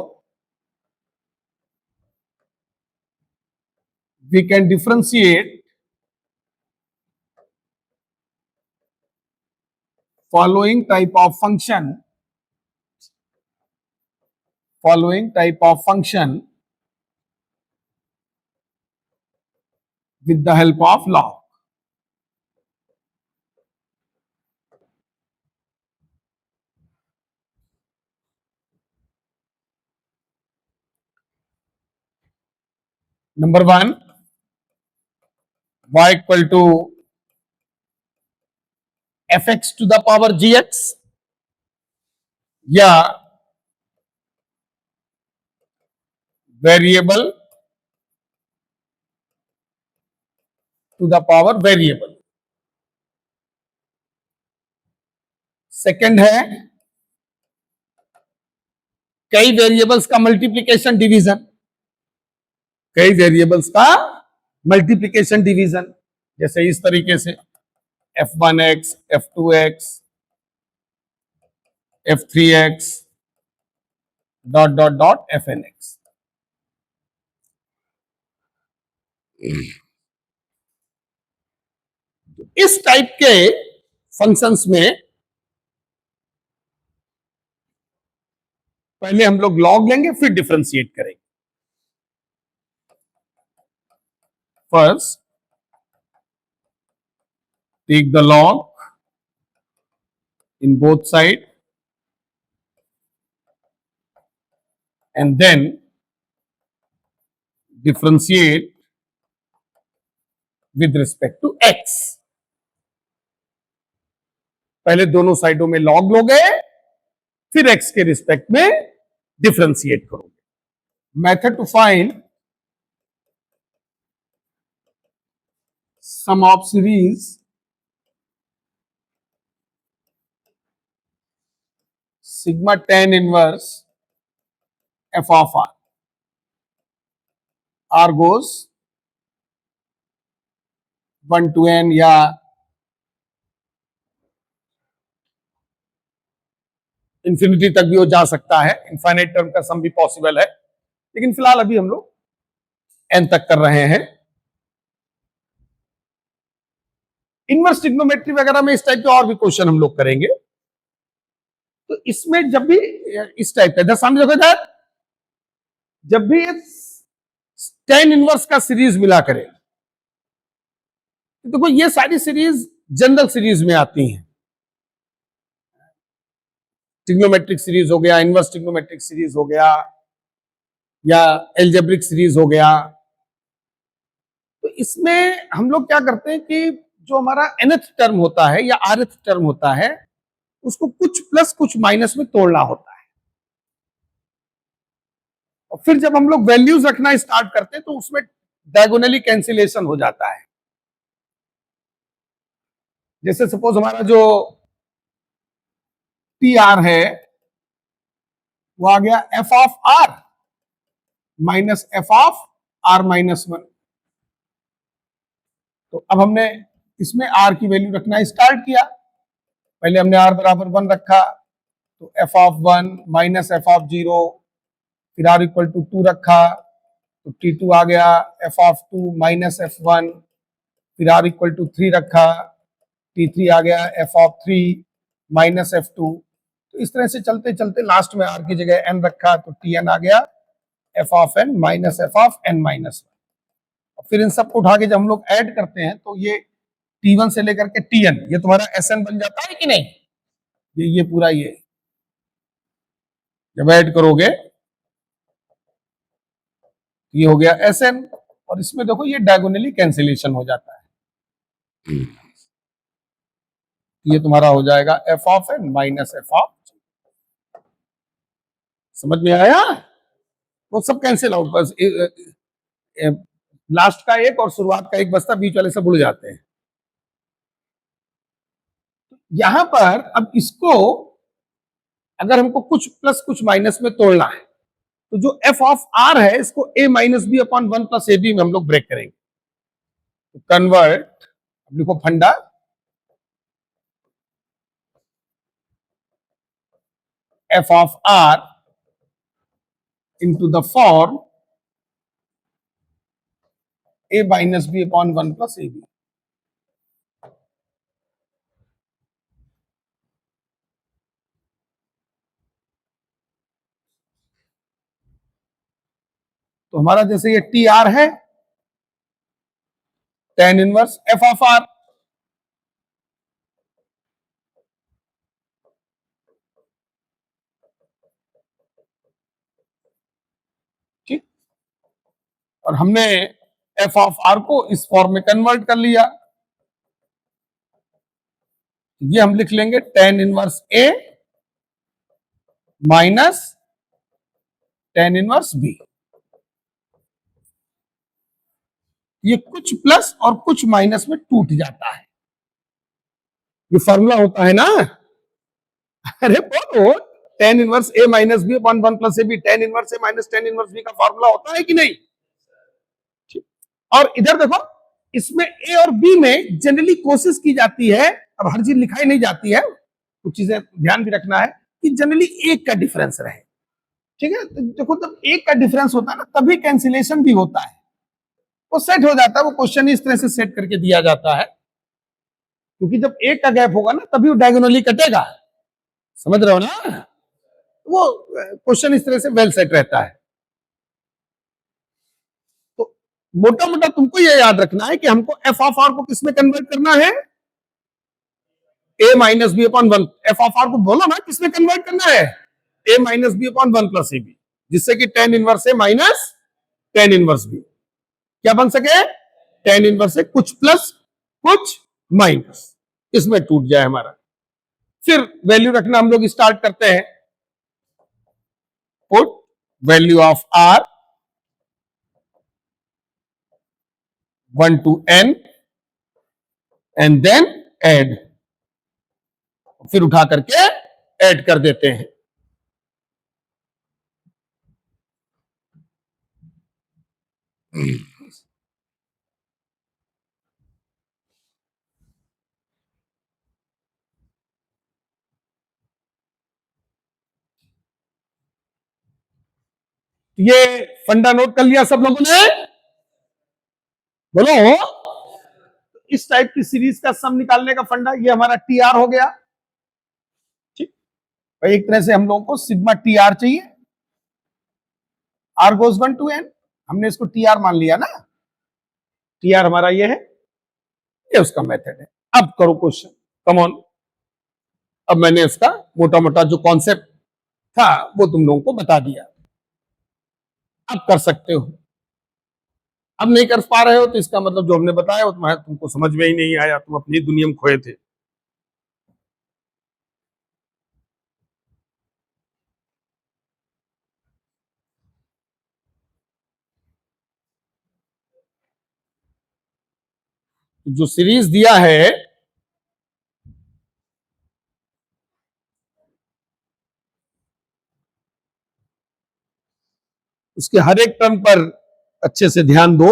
we can differentiate following type of function, following type of function with the help of log। Number 1 y equal to fx to the power gx या variable to the power variable. Second है कई variables का multiplication division, कई variables का multiplication division, जैसे इस तरीके से f1x, f2x, f3x dot dot dot fnx। इस टाइप के फंक्शंस में पहले हम लोग लॉग लेंगे फिर डिफरेंशिएट करेंगे। First take the log in both side and then differentiate with respect to x। पहले दोनों साइडों में लॉग लोगे फिर x के रिस्पेक्ट में डिफरेंशिएट करोगे। Method to find sum of series sigma tan inverse f of r, r goes 1 to n या इंफिनिटी तक भी वो जा सकता है, इनफाइनाइट टर्म का सम भी पॉसिबल है, लेकिन फिलहाल अभी हम लोग n तक कर रहे हैं। इनवर्स ट्रिग्नोमेट्री वगैरह में इस टाइप के और भी क्वेश्चन हम लोग करेंगे। तो इसमें जब भी इस टाइप का सामने देखो इधर, जब भी tan इनवर्स का सीरीज मिला करें तो देखो ये सारी सीरीज जनरल सीरीज में आती हैं। ट्रिग्नोमेट्रिक सीरीज हो गया, इनवर्स ट्रिग्नोमेट्रिक सीरीज हो गया या एल्जेब्रिक सीरीज हो गया। तो इसमें हम लोग क्या करते हैं कि जो हमारा nth टर्म होता है या rth टर्म होता है उसको कुछ प्लस कुछ माइनस में तोड़ना होता है, और फिर जब हम लोग वैल्यूज रखना स्टार्ट करते हैं तो उसमें डायगोनली कैंसिलेशन हो जाता है। जैसे सपोज हमारा जो टी आर है वो आ गया f of r minus f of r minus 1। तो अब हमने इसमें आर की वैल्यू रखना स्टार्ट किया। पहले हमने आर बराबर 1 रखा, तो F of 1 minus f of 0, फिर आर इक्वल टू 2 रखा तो T2 आ गया, एफ ऑफ 2 माइनस एफ 1, फिर आर इक्वल टू 3 रखा, T3 आ गया, एफ ऑफ 3 माइनस एफ 2। तो इस तरह से चलते चलते लास्ट में आर की जगह एन रखा तो Tn आ गया, f of n minus f of n minus 1। फिर इन सबको उठा के जब हम लोग ऐड करते हैं तो ये T1 से लेकर के Tn ये तुम्हारा Sn बन जाता है कि नहीं। ये पूरा ये जब ऐड करोगे ये हो गया Sn, और इसमें देखो ये डायगोनली कैंसिलेशन हो जाता है। ये तुम्हारा हो जाएगा f of n minus f of. समझ में आया? वो सब कैंसिल आउट, बस लास्ट का एक और शुरुआत का एक बचता, बीच वाले सब उड़ जाते हैं। यहां पर अब इसको अगर हमको कुछ प्लस कुछ माइनस में तोड़ना है तो जो एफ ऑफ आर है इसको A minus B upon 1 plus A B में हम लोग ब्रेक करेंगे। तो कन्वर्ट, लिखो फंडा, F of R into the form a minus b upon 1 plus ab। तो हमारा जैसे ये टी आर है tan inverse f of r, ठीक। और हमने एफ ऑफ आर को इस फॉर्म में कन्वर्ट कर लिया। ये हम लिख लेंगे tan इनवर्स ए माइनस tan इनवर्स बी। ये कुछ प्लस और कुछ माइनस में टूट जाता है। ये फॉर्मूला होता है ना, अरे बोलो, tan इनवर्स ए माइनस बी अपॉन 1 प्लस ए बी, tan इनवर्स ए माइनस tan इनवर्स बी का फॉर्मूला होता है कि नहीं? और इधर देखो, इसमें ए और बी में जनरली कोशिश की जाती है, अब हर चीज लिखाई नहीं जाती है, कुछ चीजें ध्यान भी रखना है कि जनरली एक का डिफरेंस रहे। ठीक है, तो देखो जब एक का डिफरेंस होता है ना तभी कैंसिलेशन भी होता है, वो सेट हो जाता है। वो क्वेश्चन इस तरह से सेट करके दिया जाता है, क्योंकि जब एक का गैप होगा ना तभी वो डायगोनली कटेगा। समझ रहे हो ना? वो क्वेश्चन इस तरह से वेल सेट रहता है। तो मोटा मोटा तुमको ये याद रखना है कि हमको एफ ऑफ आर को किसमें कन्वर्ट करना है? A minus B upon 1। F of are को बोलो ना किसमें कन्वर्ट करना है? A minus B upon 1 plus A B, जिससे कि tan इनवर्स ए माइनस tan इनवर्स बी क्या बन सके? tan इनवर्स ए कुछ प्लस कुछ माइनस, इसमें टूट जाए हमारा। फिर वैल्यू रखना हम लोग स्टार्ट करते हैं। Put value of r 1 to n and then add, फिर उठा करके ऐड कर देते हैं। ये फंडा नोट कर लिया सब लोगों ने? बोलो। इस टाइप की सीरीज का सम निकालने का फंडा ये हमारा टी आर हो गया। ठीक, भाई एक तरह से हम लोगों को सिग्मा टी आर चाहिए, आर गोज 1 to n, हमने इसको टी आर मान लिया ना। टी आर हमारा ये है, ये उसका मेथड है। अब करो क्वेश्चन, कम ऑन। अब मैंने इसका मोटा मोटा जो कॉन्सेप्ट था वो तुम लोगों को बता दिया, अब कर सकते हो। अब नहीं कर पा रहे हो तो इसका मतलब जो हमने बताया वो तुमको समझ में ही नहीं आया, तुम अपनी दुनिया में खोए थे। जो सीरीज दिया है उसके हर एक टर्म पर अच्छे से ध्यान दो।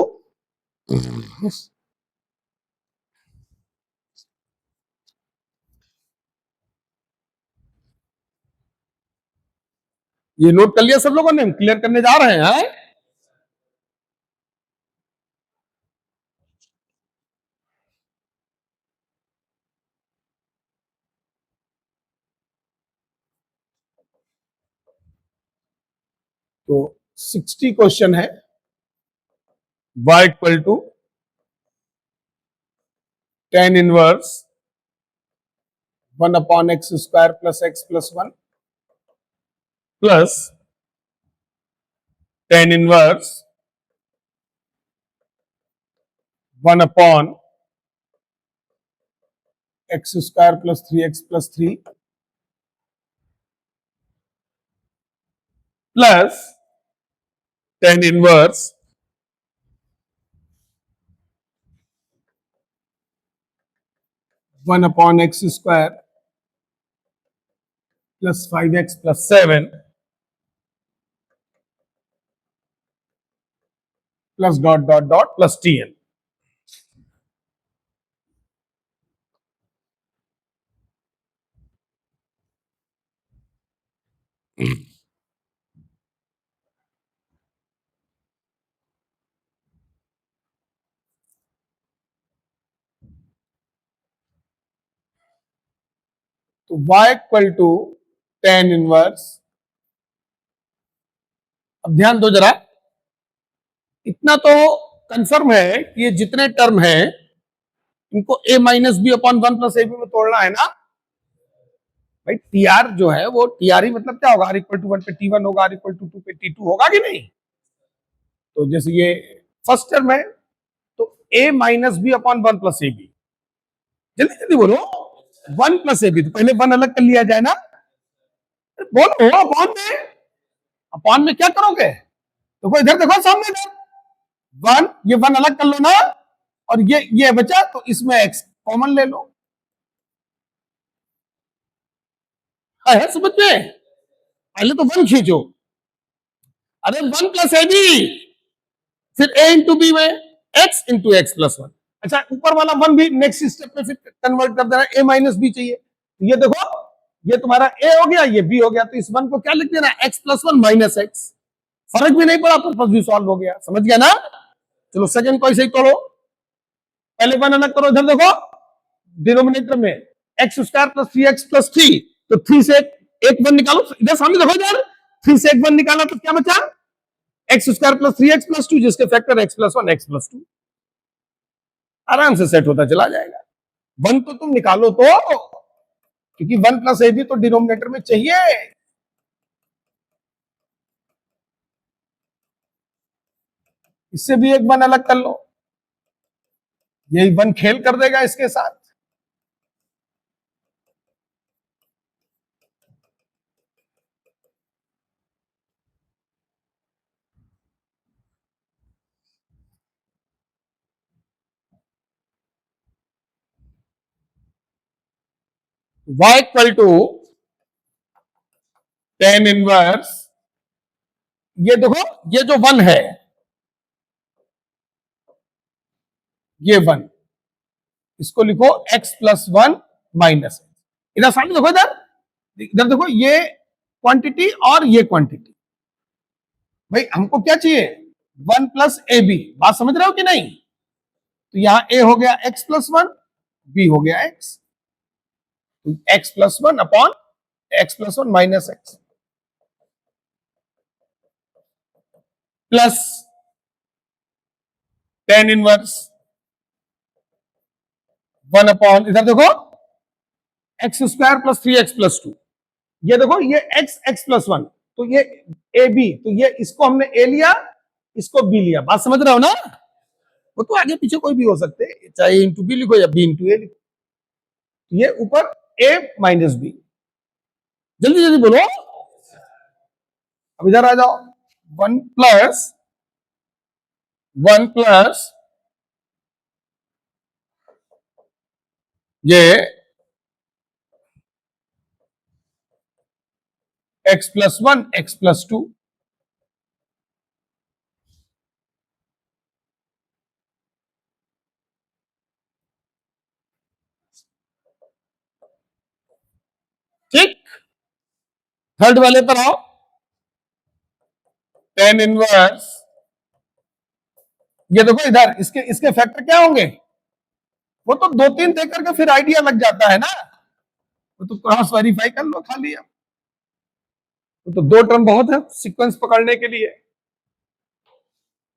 ये नोट कर लिया सब लोगों ने? क्लियर करने जा रहे हैं? तो 60 क्वेश्चन है। y equal to tan inverse 1 upon x square plus x plus 1 plus tan inverse 1 upon x square plus 3x plus 3 plus tan inverse 1 upon x square plus 5x plus 7 plus dot dot dot plus tn। तो y equal to tan inverse, अब ध्यान दो जरा, इतना तो confirm है कि ये जितने टर्म है इनको a minus B upon 1 plus A B में तोड़ना है ना। भाई टी आर जो है वो टी आर ही मतलब क्या होगा? आर इक्वल टू 1 पे टी वन होगा, आर इक्वल टू 2 पे टी टू होगा कि नहीं? तो जैसे ये फर्स्ट टर्म है तो a minus B upon 1 plus A b. जल्दी जल्दी बोलो, 1 प्लस ए बी, तो पहले 1 अलग कर लिया जाए ना, बोलो अपॉन में क्या करोगे, देखो इधर देखो सामने, इधर 1, ये 1 अलग कर लो ना, और ये बचा तो इसमें x कॉमन ले लो। है समझ में? पहले तो 1 खींचो, अरे 1 प्लस ए बी, फिर a इंटू बी में x इंटू एक्स प्लस 1। अच्छा ऊपर वाला 1 भी नेक्स्ट स्टेप में फिर कन्वर्ट कर देना, a माइनस बी चाहिए, तो ये देखो ये तुम्हारा a हो गया, ये b हो गया, तो इस 1 को क्या लिख देना, x प्लस 1 माइनस एक्स, फर्क भी नहीं पड़ा, पर्पस भी सॉल्व हो गया, समझ गया ना? चलो सेकंड को ऐसे ही तोड़ो, पहले 1 अलग करो, इधर देखो डिनोमिनेटर में x square plus 3x plus 3, तो 3 से एक 1 निकालो, इधर सामने देखो, इधर 3 से एक 1 निकाला तो क्या बचा, x square plus 3x plus 2, जिसके factor x plus 1 x plus 2, आराम से सेट होता चला जाएगा। 1 तो तुम निकालो तो, क्योंकि 1 प्लस ए भी तो डिनोमिनेटर में चाहिए। इससे भी एक 1 अलग कर लो, यही 1 खेल कर देगा इसके साथ। y equal to tan inverse, ये देखो ये जो 1 है, ये 1, इसको लिखो x प्लस 1 माइनस, इधर सामने देखो, इधर इधर देखो, ये क्वांटिटी और ये क्वांटिटी, भाई हमको क्या चाहिए, 1 प्लस ए बी, बात समझ रहे हो कि नहीं? तो यहां a हो गया x प्लस 1, b हो गया x, तो x plus 1 upon x plus 1 minus x, plus tan inverse 1 upon, इधर देखो x square plus 3x plus 2, ये देखो ये x प्लस 1, तो ये ए बी, तो ये इसको हमने a लिया, इसको b लिया, बात समझ रहे हो ना? वो तो आगे पीछे कोई भी हो सकते हैं, चाहे इंटू बी लिखो या बी इंटू ए लिखो, ये ऊपर a माइनस बी, जल्दी जल्दी बोलो, अब इधर आ जाओ, 1 प्लस ये x प्लस 1 x प्लस 2, ठीक, थर्ड वाले पर आओ, tan इनवर्स, ये देखो इधर इसके इसके फैक्टर क्या होंगे, वो तो 2-3 दे करके फिर आइडिया लग जाता है ना, वो तो क्रॉस वेरीफाई कर लो खाली, अब वो तो 2 टर्म बहुत है सीक्वेंस पकड़ने के लिए,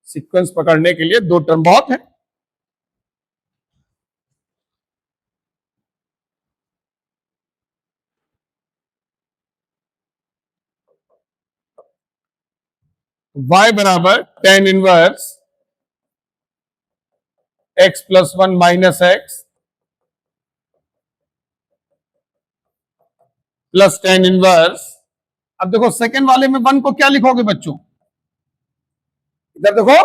सीक्वेंस पकड़ने के लिए 2 टर्म बहुत है। y बराबर tan inverse x plus 1 minus x plus tan inverse, अब देखो सेकेंड वाले में 1 को क्या लिखोगे बच्चों, इधर देखो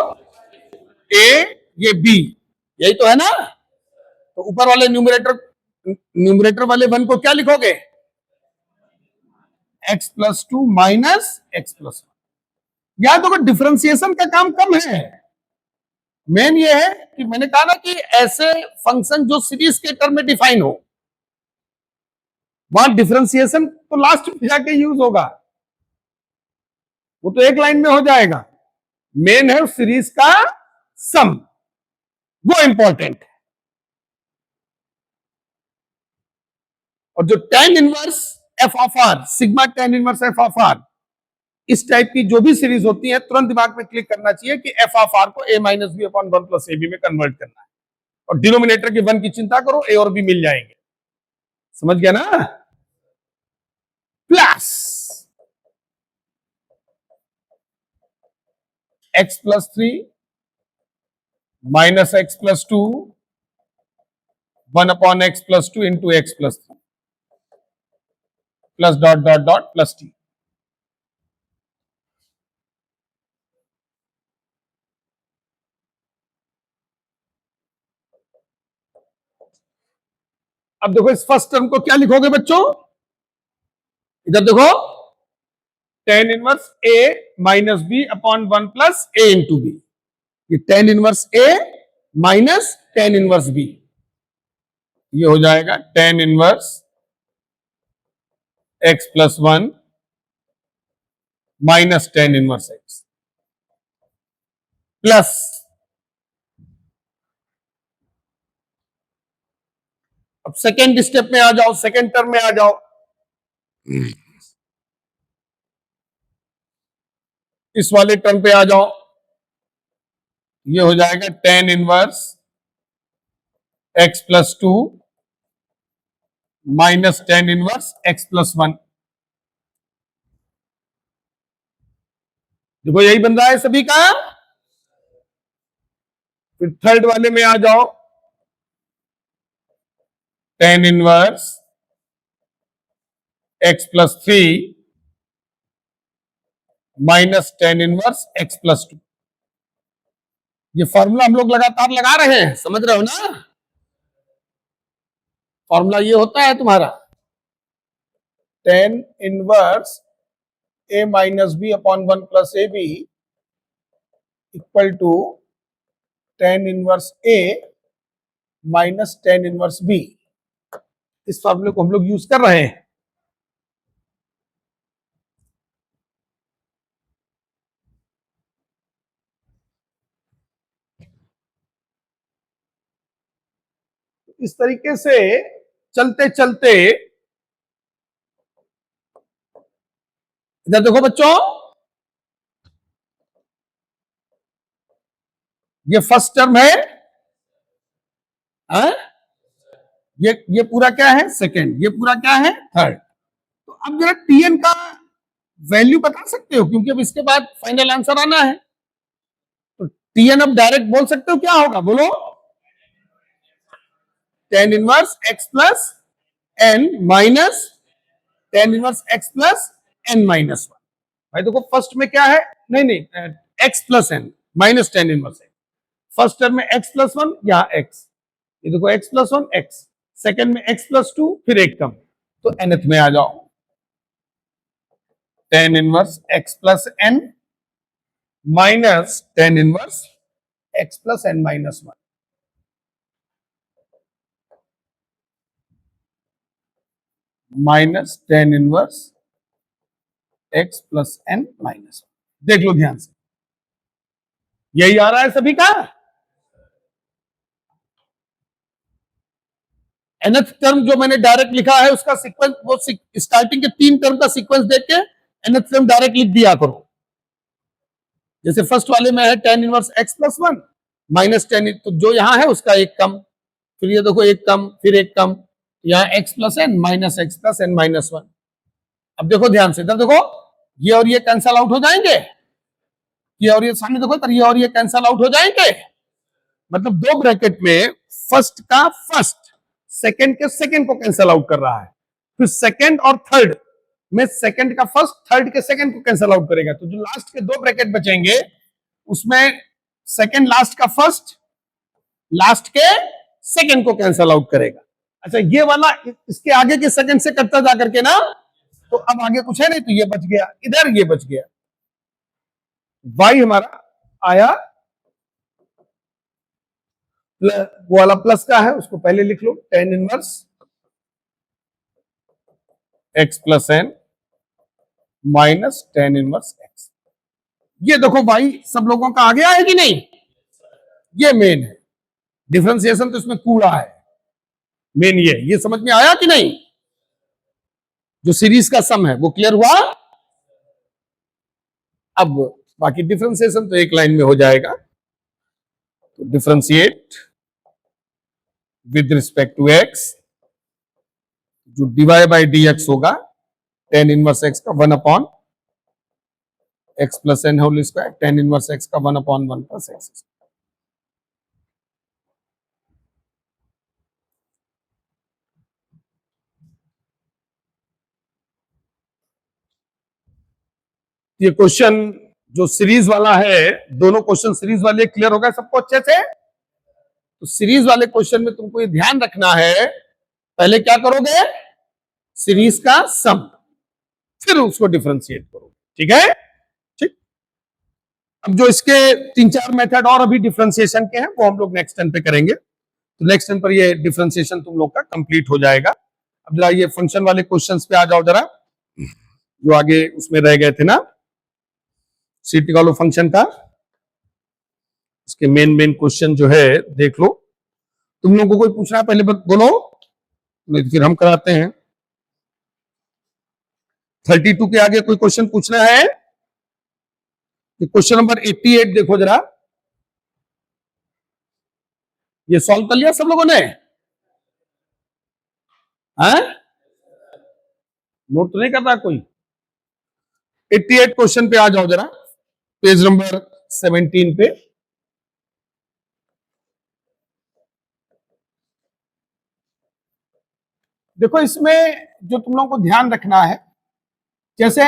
a, ये b, यही तो है ना, तो ऊपर वाले न्यूमरेटर वाले 1 को क्या लिखोगे, x plus 2 minus x plus 1। याद होगा डिफरेंशिएशन का काम कम है, मेन ये है कि मैंने कहा ना कि ऐसे फंक्शन जो सीरीज के टर्म में डिफाइन हो, वहां डिफरेंशिएशन तो लास्ट में जाके यूज होगा, वो तो एक लाइन में हो जाएगा, मेन है सीरीज का सम, वो इंपॉर्टेंट है। और जो tan inverse f of r, sigma tan inverse f of r, इस टाइप की जो भी सीरीज होती है, तुरंत दिमाग में क्लिक करना चाहिए कि एफ ऑफ आर को a minus B upon 1 plus A B में कन्वर्ट करना है, और डिनोमिनेटर के 1 की चिंता करो, a और b मिल जाएंगे, समझ गया ना? Plus x plus 3 minus x plus two 1/x+2 into x plus three plus dot dot dot plus T. अब देखो इस फर्स्ट टर्म को क्या लिखोगे बच्चों, इधर देखो tan inverse a minus B upon 1 plus a into b. ये tan inverse a minus tan inverse b, ये हो जाएगा tan inverse x plus 1 minus tan inverse x plus अब सेकेंड स्टेप में आ जाओ, सेकेंड टर्म में आ जाओ। इस वाले टर्म पे आ जाओ, ये हो जाएगा tan inverse x plus 2 minus tan inverse x plus 1। देखो यही बन रहा है सभी का। फिर थर्ड वाले में आ जाओ, tan inverse x plus 3 minus tan inverse x plus 2। ये फॉर्मूला हम लोग लगातार लगा रहे हैं, समझ रहे हो ना। फॉर्मूला ये होता है तुम्हारा tan inverse a minus B upon 1 plus A b equal to tan inverse a minus tan inverse b। इस फॉर्मूले को हम लोग यूज कर रहे हैं। इस तरीके से चलते चलते इधर देखो बच्चों, ये फर्स्ट टर्म है, ये पूरा क्या है सेकंड, ये पूरा क्या है थर्ड। तो अब जरा टीएन का वैल्यू बता सकते हो, क्योंकि अब इसके बाद फाइनल आंसर आना है। तो टीएन अब डायरेक्ट बोल सकते हो, क्या होगा बोलो, tan inverse x plus n minus tan inverse x plus n minus 1। भाई देखो फर्स्ट में क्या है, नहीं नहीं x plus n minus tan inverse x। First term में x प्लस 1, यहां x, ये देखो x प्लस 1 x, सेकेंड में x प्लस 2, फिर एक कम, तो nth में आ जाओ tan inverse x plus n minus tan inverse x plus n minus 1 minus tan inverse x plus n minus 1। देख लो ध्यान से, यही आ रहा है सभी का। nth टर्म जो मैंने डायरेक्ट लिखा है उसका सीक्वेंस, वो स्टार्टिंग के 3 टर्म का सीक्वेंस देख के nth टर्म डायरेक्ट लिख दिया करो। जैसे फर्स्ट वाले में है tan inverse x plus 1 minus tan, तो जो यहां है उसका एक कम, फिर ये देखो एक कम, फिर एक कम, यहाँ x plus n minus x plus n minus 1। अब देखो ध्यान से, इधर देखो ये और ये कैंसल आउट हो जाएंगे, ये और ये सामने देखो, ये और ये कैंसल आउट हो जाएंगे। मतलब दो ब्रैकेट में फर्स्ट का फर्स्ट, सेकंड के सेकंड को कैंसल आउट कर रहा है, फिर सेकंड और थर्ड में सेकंड का फर्स्ट, थर्ड के सेकंड को कैंसल आउट करेगा। तो जो लास्ट के 2 ब्रैकेट बचेंगे उसमें सेकंड लास्ट का फर्स्ट, लास्ट के सेकंड को कैंसल आउट करेगा। अच्छा ये वाला इसके आगे के सेकंड से कटता जा करके ना, तो अब आगे कुछ है नहीं, तो ये बच गया, इधर ये बच गया। y हमारा आया, वो वाला प्लस का है उसको पहले लिख लो, tan inverse x plus n minus tan inverse x। ये देखो भाई सब लोगों का आ गया है कि नहीं, ये मेन है। डिफरेंशिएशन तो इसमें कूड़ा है, मेन ये समझ में आया कि नहीं। जो सीरीज का सम है वो क्लियर हुआ। अब बाकी डिफरेंशिएशन तो एक लाइन में हो जाएगा। तो differentiate with respect to x, जो dy बाई dx होगा tan इनवर्स x का 1 upon x plus n whole square, tan inverse x का 1 अपॉन 1 प्लस x। ये क्वेश्चन जो सीरीज वाला है, दोनों क्वेश्चन सीरीज वाले क्लियर हो गए सबको अच्छे से? तो सीरीज वाले क्वेश्चन में तुमको ये ध्यान रखना है, पहले क्या करोगे, सीरीज का सम, फिर उसको डिफरेंशिएट करोगे। ठीक है, ठीक। अब जो इसके 3-4 मेथड और अभी डिफरेंशिएशन के हैं वो हम लोग नेक्स्ट टाइम पे करेंगे। तो नेक्स्ट टाइम पर ये डिफरेंशिएशन तुम लोग का कंप्लीट हो जाएगा। अब जरा ये फंक्शन वाले क्वेश्चंस पे आ जाओ जरा, जो आगे उसमें रह गए थे ना, सीट निकालो फंक्शन का, इसके मेन क्वेश्चन जो है देख लो। तुम लोगों को कोई पूछना है पहले बोलो, नहीं फिर हम कराते हैं। 32 के आगे कोई क्वेश्चन पूछना है? क्वेश्चन नंबर 88 देखो जरा, ये सॉल्व कर लिया सब लोगों ने? नोट तो नहीं कर रहा कोई? 88 क्वेश्चन पे आ जाओ जरा, पेज नंबर 17 पे। देखो इसमें जो तुम लोगों को ध्यान रखना है, जैसे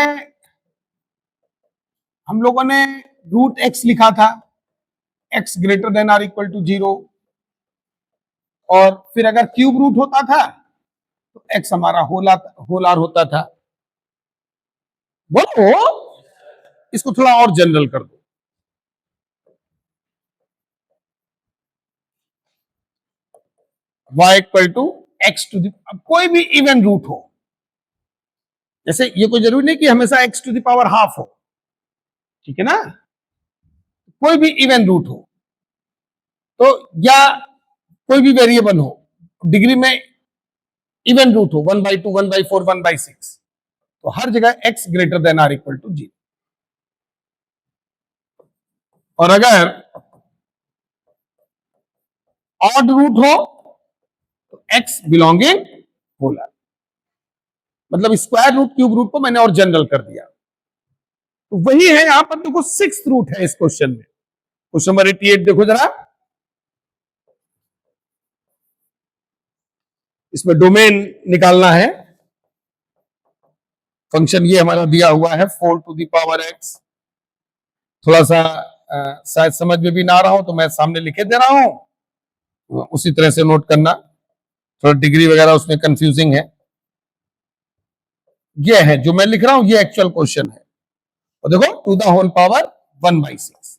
हम लोगों ने रूट एक्स लिखा था, x greater than or equal to 0, और फिर अगर क्यूब रूट होता था तो एक्स हमारा होल आर होता था। बोलो, इसको थोड़ा और जनरल कर दो, y इक्वल टू एक्स टू द, कोई भी इवन रूट हो, जैसे ये कोई जरूरी नहीं कि हमेशा x to the power half हो, ठीक है ना, कोई भी इवन रूट हो तो, या कोई भी वेरिएबल हो, डिग्री में इवन रूट हो, 1/2, 1/4, 1/6, तो हर जगह x greater than or equal to 0। और अगर ऑड रूट हो तो x बिलोंगिंग होल आर, मतलब स्क्वायर रूट क्यूब रूट को मैंने और जनरल कर दिया। तो वही है यहां पर, देखो 6th रूट है इस क्वेश्चन में। क्वेश्चन नंबर 88 देखो जरा, इसमें डोमेन निकालना है। फंक्शन ये हमारा दिया हुआ है 4 टू द पावर x। थोड़ा सा शायद समझ में भी ना आ रहा हो तो मैं सामने लिखे दे रहा हूं, उसी तरह से नोट करना, थोड़ा डिग्री वगैरह उसमें कंफ्यूजिंग है। ये है जो मैं लिख रहा हूं, ये एक्चुअल क्वेश्चन है। और देखो टू द होल पावर 1/6,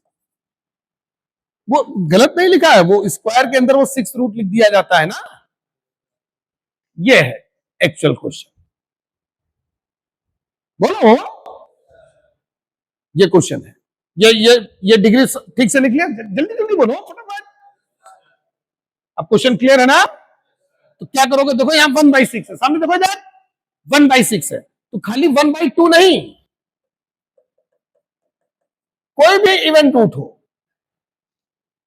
वो गलत नहीं लिखा है, वो स्क्वायर के अंदर वो 6 रूट लिख दिया जाता है ना। ये है एक्चुअल क्वेश्चन। बोलो, ये क्वेश्चन है, ये डिग्री ठीक से लिख लिया, जल्दी जल्दी बोलो फटाफट। अब क्वेश्चन क्लियर है ना? तो क्या करोगे, देखो यहां 1/6 है, सामने देखो इधर 1/6 है, तो खाली 1/2 नहीं, कोई भी इवन रूट हो,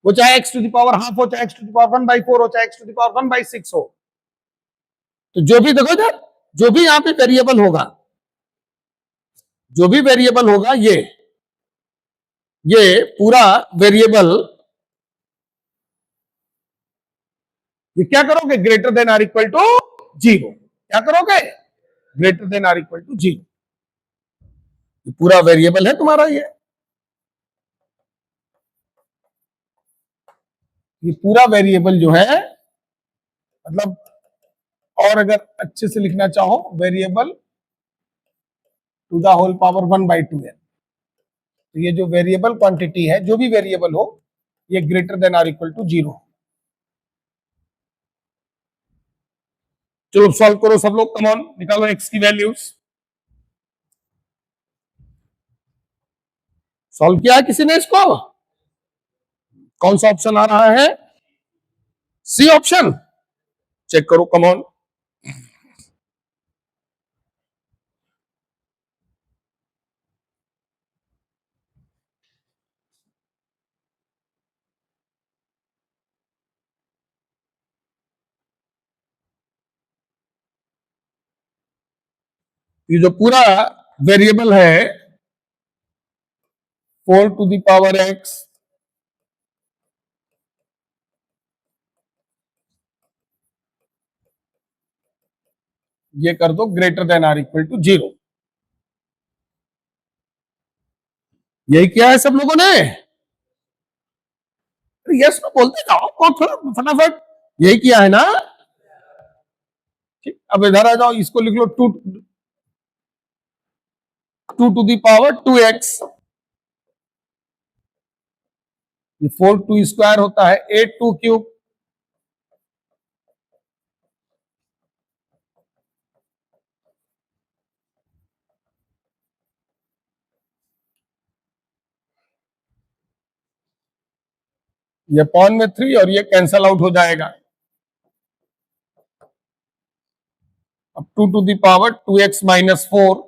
वो चाहे x to the power half हो, चाहे एक्स टू द पावर 1/4 हो, चाहे एक्स टू द पावर 1/6 हो, तो जो भी देखो इधर, जो भी यहां पे वेरिएबल होगा, जो भी वेरिएबल होगा, ये पूरा वेरिएबल, ये क्या करोगे, greater than or equal to 0। क्या करोगे, greater than or equal to 0। पूरा वेरिएबल है तुम्हारा ये पूरा वेरिएबल जो है, मतलब, और अगर अच्छे से लिखना चाहो, variable to the whole power 1/2 है। तो ये जो वेरिएबल क्वांटिटी है, जो भी वेरिएबल हो, ये greater than or equal to 0। चलो सॉल्व करो सब लोग, कम ऑन, निकालो एक्स की वैल्यूज। सॉल्व किया है किसी ने इसको? कौन सा ऑप्शन आ रहा है? सी ऑप्शन, चेक करो, कम ऑन। ये जो पूरा वेरिएबल है 4 टू द पावर x, ये कर दो greater than or equal to 0। यही किया है सब लोगों ने? यस तो बोलते जाओ, कौन थोड़ा फटाफट। यही किया है ना? ठीक, अब इधर आ जाओ, इसको लिख लो two to the power 2x। ये 4 2 स्क्वायर होता है 8 2 क्यूब। ये पॉन में 3 और ये कैंसल आउट हो जाएगा। अब 2 the power 2x-4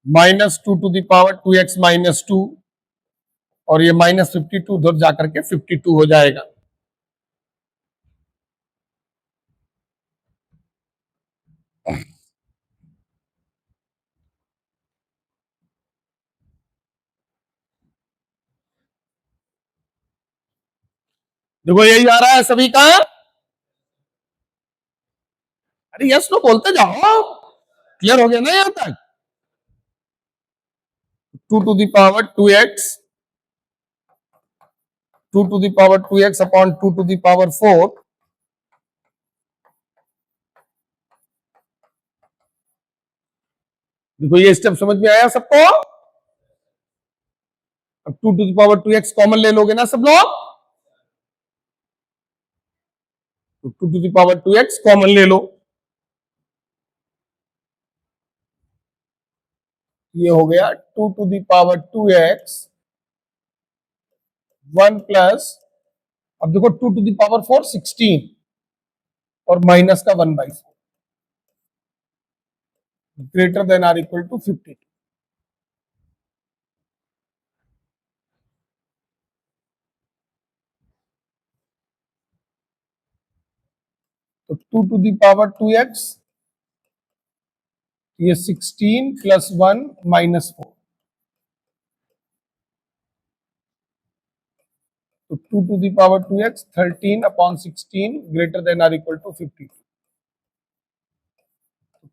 minus 2 power 2x-2 और ये -52 उधर जाकर के 52 हो जाएगा। देखो यही आ रहा है सभी का। अरे यस नो बोलते जाओ, क्लियर हो गया ना यहां तक? 2 power 2x 2 power 2x upon 2 power 4। देखो ये स्टेप समझ में आया सबको? अब 2 पावर 2x कॉमन ले लोगे ना सब लोग? तो 2 पावर 2x कॉमन ले लो। ये हो गया 2 पावर 2x 1 प्लस, अब देखो 2 पावर 4 16 और माइनस का 1/4 greater than or equal to 52। तो 2 पावर 2x, ये 16 प्लस 1 माइनस 4। तो 2 पावर 2x 13 अपॉन 16 greater than or equal to 52।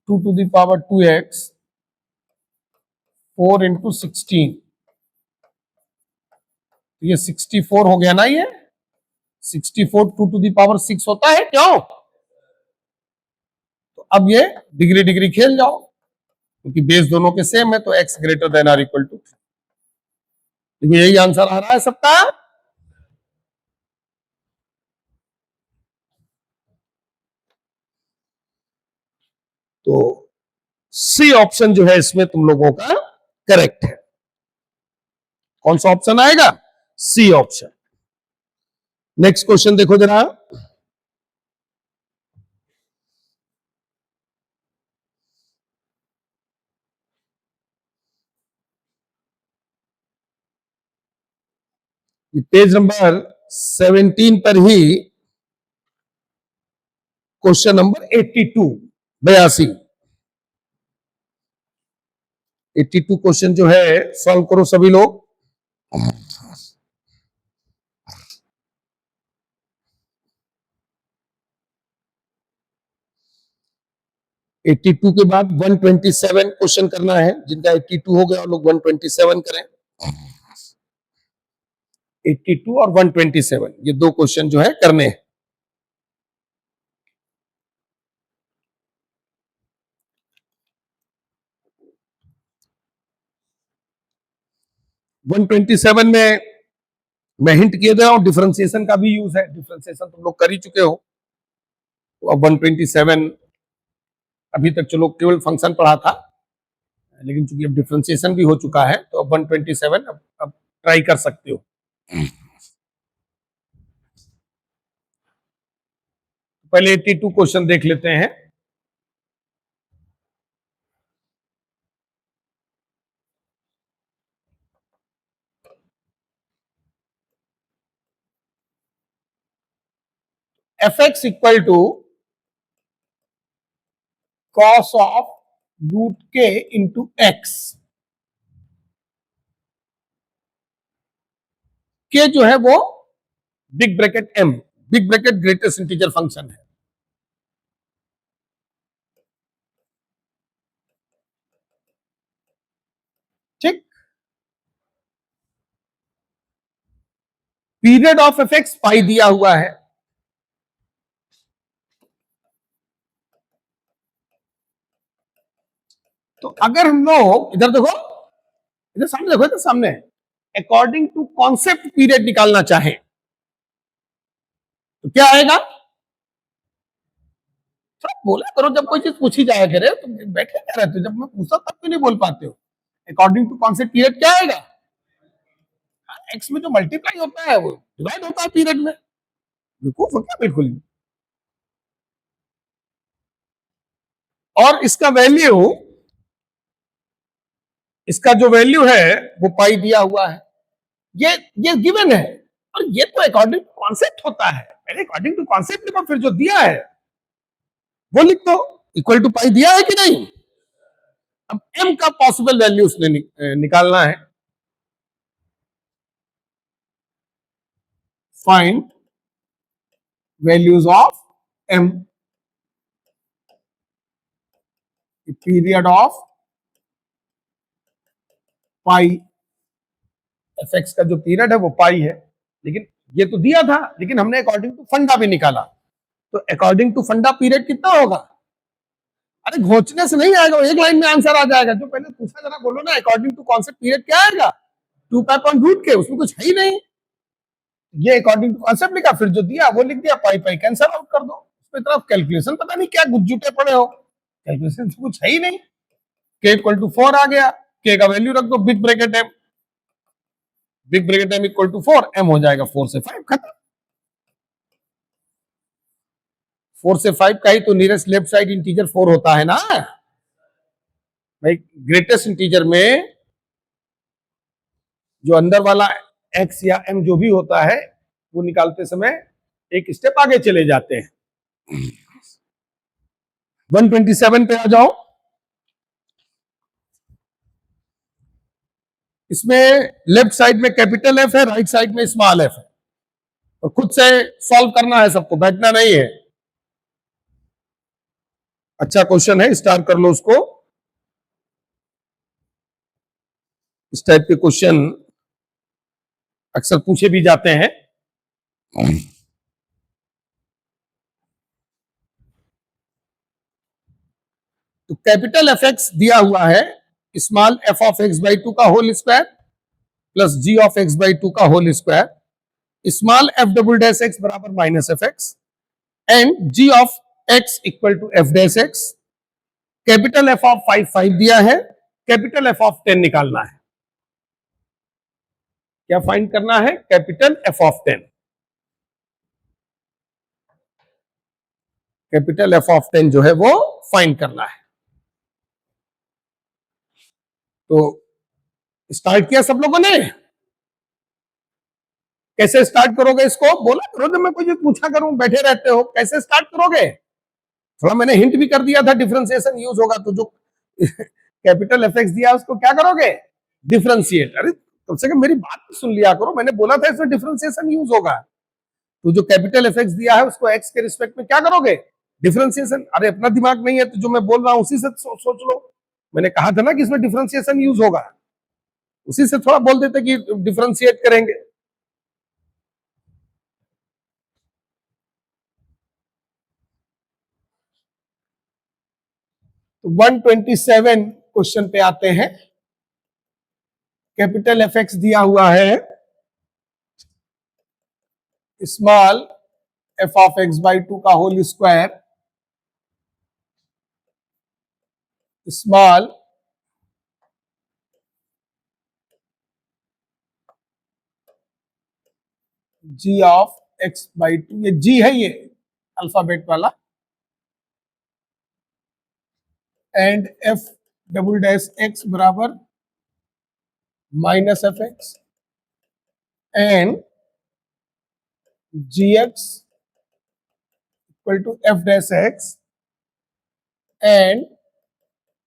2 power 2x 4 into 16, तो ये 64 हो गया ना? ये 64 2 पावर 6 होता है क्यों? तो अब ये डिग्री डिग्री खेल जाओ, क्योंकि बेस दोनों के सेम है, तो x greater than or equal to. देखो यही आंसर आ रहा है सबका। तो सी ऑप्शन जो है इसमें तुम लोगों का करेक्ट है। कौन सा ऑप्शन आएगा? C option. नेक्स्ट क्वेश्चन देखो जरा। पेज नंबर 17 पर ही क्वेश्चन नंबर 82 82 क्वेश्चन जो है सॉल्व करो सभी लोग। एट्टी टू के बाद 127 क्वेश्चन करना है। जिनका 82 हो गया वो लोग 127 करें। 82 और 127 ये दो क्वेश्चन जो है करने हैं। वन 127 में मैं हिंट किए दे रहा हूं, डिफरेंशिएशन का भी यूज है। डिफरेंशिएशन तुम लोग कर ही चुके हो। तो अब 127 अभी तक चलो केवल फंक्शन पढ़ा था, लेकिन चूंकि अब डिफरेंशिएशन भी हो चुका है तो अब 127 अब ट्राई कर सकते हो। पहले 82 क्वेश्चन देख लेते हैं। fx equal to cos of root के इंटू एक्स। के जो है वो big bracket m, big bracket greatest integer function है। ठीक, period of f x pi दिया हुआ है, तो अगर हम लोग इधर देखो, इधर सामने देखो, इधर सामने, अकॉर्डिंग टू कॉन्सेप्ट पीरियड निकालना चाहे तो क्या आएगा? सब बोला करो, जब कोई चीज पूछी जाए करे तो बैठे क्या रहते हो, जब मैं पूछता तब क्यों नहीं बोल पाते हो? अकॉर्डिंग टू कॉन्सेप्ट पीरियड क्या आएगा? एक्स में जो मल्टीप्लाई होता है वो डिवाइड होता है पीरियड में। बेवकूफ हो क्या? बिल्कुल नहीं। और इसका वैल्यू, इसका जो वैल्यू है वो पाई दिया हुआ है, ये गिवन है, और ये तो अकॉर्डिंग टू कॉन्सेप्ट होता है। पहले अकॉर्डिंग टू कॉन्सेप्ट लिखो, फिर जो दिया है वो लिख दो। इक्वल टू पाई दिया है कि नहीं? अब m का पॉसिबल वैल्यू उसने निकालना है। Find values of m, period of pi, F x का जो पीरियड है वो पाई है, लेकिन ये तो दिया था, लेकिन हमने अकॉर्डिंग टू फंडा भी निकाला, तो अकॉर्डिंग टू फंडा पीरियड कितना होगा? अरे घोचने से नहीं आएगा, एक लाइन में आंसर आ जाएगा। जो पहले पूछा जरा बोलो ना, अकॉर्डिंग टू कॉन्सेप्ट पीरियड क्या आएगा? 2 पाई अपॉन रूट के, उसमें कुछ है ही नहीं। ये अकॉर्डिंग टू कॉन्सेप्ट लिखा, फिर जो दिया वो लिख दिया, पाई पाई कैंसिल आउट कर दो। उसमें तरफ कैलकुलेशन पता नहीं क्या गुज्जुटे पड़े हो, कैलकुलेशन से कुछ है ही नहीं। के इक्वल टू 4 आ गया, के का वैल्यू रख दो big bracket m, big bracket m equal to 4, m हो जाएगा 4 से 5, खत्म। 4 से 5 का ही तो नियरेस्ट लेफ्ट साइड इंटीजर 4 होता है ना भाई। ग्रेटेस्ट इंटीजर में जो अंदर वाला x या m जो भी होता है वो निकालते समय एक स्टेप आगे चले जाते हैं। 127 पे आ जाओ। इसमें लेफ्ट साइड में कैपिटल एफ है, राइट साइड में स्मॉल एफ है, और खुद से सॉल्व करना है सबको, बैठना नहीं है। अच्छा क्वेश्चन है, स्टार्ट कर लो उसको। इस टाइप के क्वेश्चन अक्सर पूछे भी जाते हैं। तो कैपिटल एफ एक्स दिया हुआ है, small F of x by 2 का whole square plus G of x by 2 का whole square, small F double dash X बराबर minus F X, and G of x equal to F dash X. Capital F of 5 दिया है, capital F of 10 निकालना है। क्या find करना है? Capital F of 10। Capital F of 10 जो है वो फाइंड करना है। तो स्टार्ट किया सब लोगों ने? कैसे स्टार्ट करोगे इसको? बोला करो, जब मैं कोई चीज पूछा करूं बैठे रहते हो, कैसे स्टार्ट करोगे? थोड़ा मैंने हिंट भी कर दिया था, डिफरेंशिएशन यूज होगा, तो जो कैपिटल एफ एक्स दिया उसको क्या करोगे? डिफरेंशिएट। अरे कम से कम मेरी बात सुन लिया करो, मैंने बोला था इसमें डिफरेंशिएशन यूज होगा। तो जो कैपिटल एफ एक्स दिया है उसको एक्स के रिस्पेक्ट में क्या करोगे? डिफरेंशिएशन। अरे अपना दिमाग नहीं है तो जो मैं बोल रहा हूं उसी से सोच लो। मैंने कहा था ना कि इसमें डिफरेंशिएशन यूज होगा, उसी से थोड़ा बोल देते कि डिफरेंशिएट करेंगे। तो 127 क्वेश्चन पे आते हैं। कैपिटल एफ एक्स दिया हुआ है, small F of x by 2 का whole square, small G of x by 2, ये जी है, ये अल्फाबेट वाला, and F double dash X बराबर minus F X, and G X equal to F dash X, and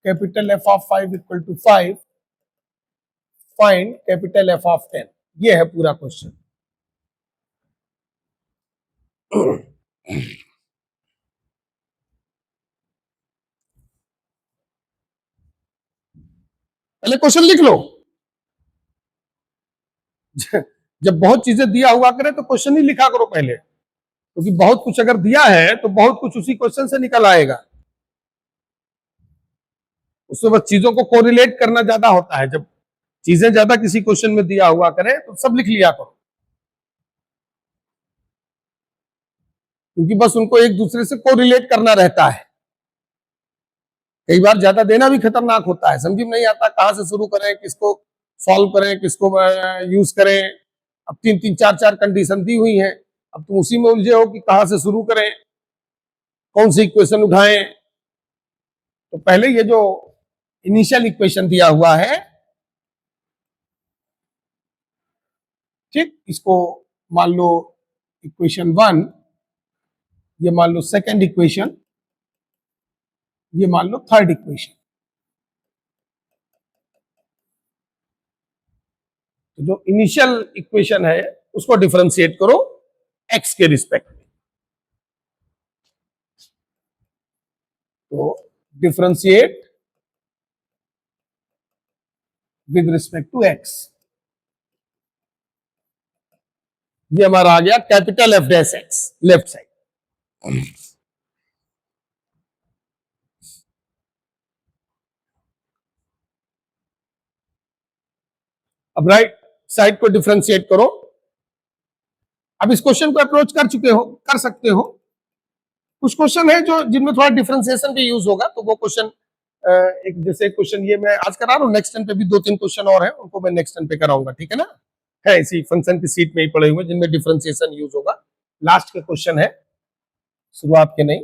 capital F of 5 equal to 5। Find capital F of 10। ये है पूरा question. पहले question लिख लो। जब बहुत चीजें दिया हुआ करे तो क्वेश्चन ही लिखा करो पहले, क्योंकि बहुत कुछ अगर दिया है तो बहुत कुछ उसी क्वेश्चन से निकल आएगा। उसमें बस चीजों को कोरिलेट करना ज्यादा होता है। जब चीजें ज्यादा किसी क्वेश्चन में दिया हुआ करे तो सब लिख लिया करो, क्योंकि बस उनको एक दूसरे से कोरिलेट करना रहता है। कई बार ज्यादा देना भी खतरनाक होता है, समझ में नहीं आता कहां से शुरू करें, किसको सॉल्व करें, किसको यूज करें। अब तीन तीन चार चार कंडीशन दी हुई हैं, अब तुम उसी में उलझे हो कि कहां से शुरू करें, कौन सी इक्वेशन उठाएं। तो पहले ये जो इनिशियल इक्वेशन दिया हुआ है, ठीक, इसको मान लो इक्वेशन 1, ये मान लो सेकंड इक्वेशन, ये मान लो थर्ड इक्वेशन। तो जो इनिशियल इक्वेशन है उसको डिफरेंशिएट करो एक्स के रिस्पेक्ट में। तो differentiate with respect to x, ये हमारा आ गया capital f dash x left side. अब राइट साइड को डिफरेंशिएट करो। अब इस क्वेश्चन को अप्रोच कर चुके हो, कर सकते हो। कुछ क्वेश्चन है जो जिनमें थोड़ा डिफरेंशिएशन भी यूज होगा, तो वो क्वेश्चन एक जैसे क्वेश्चन ये मैं आज करा रहा हूँ, नेक्स्ट टाइम पे भी 2-3 क्वेश्चन और है, उनको मैं नेक्स्ट टाइम पे कराऊंगा, ठीक है ना। है इसी फंक्शन की सीट में ही पड़े हुए जिनमें डिफरेंशिएशन यूज होगा। लास्ट के क्वेश्चन है, शुरुआत के नहीं।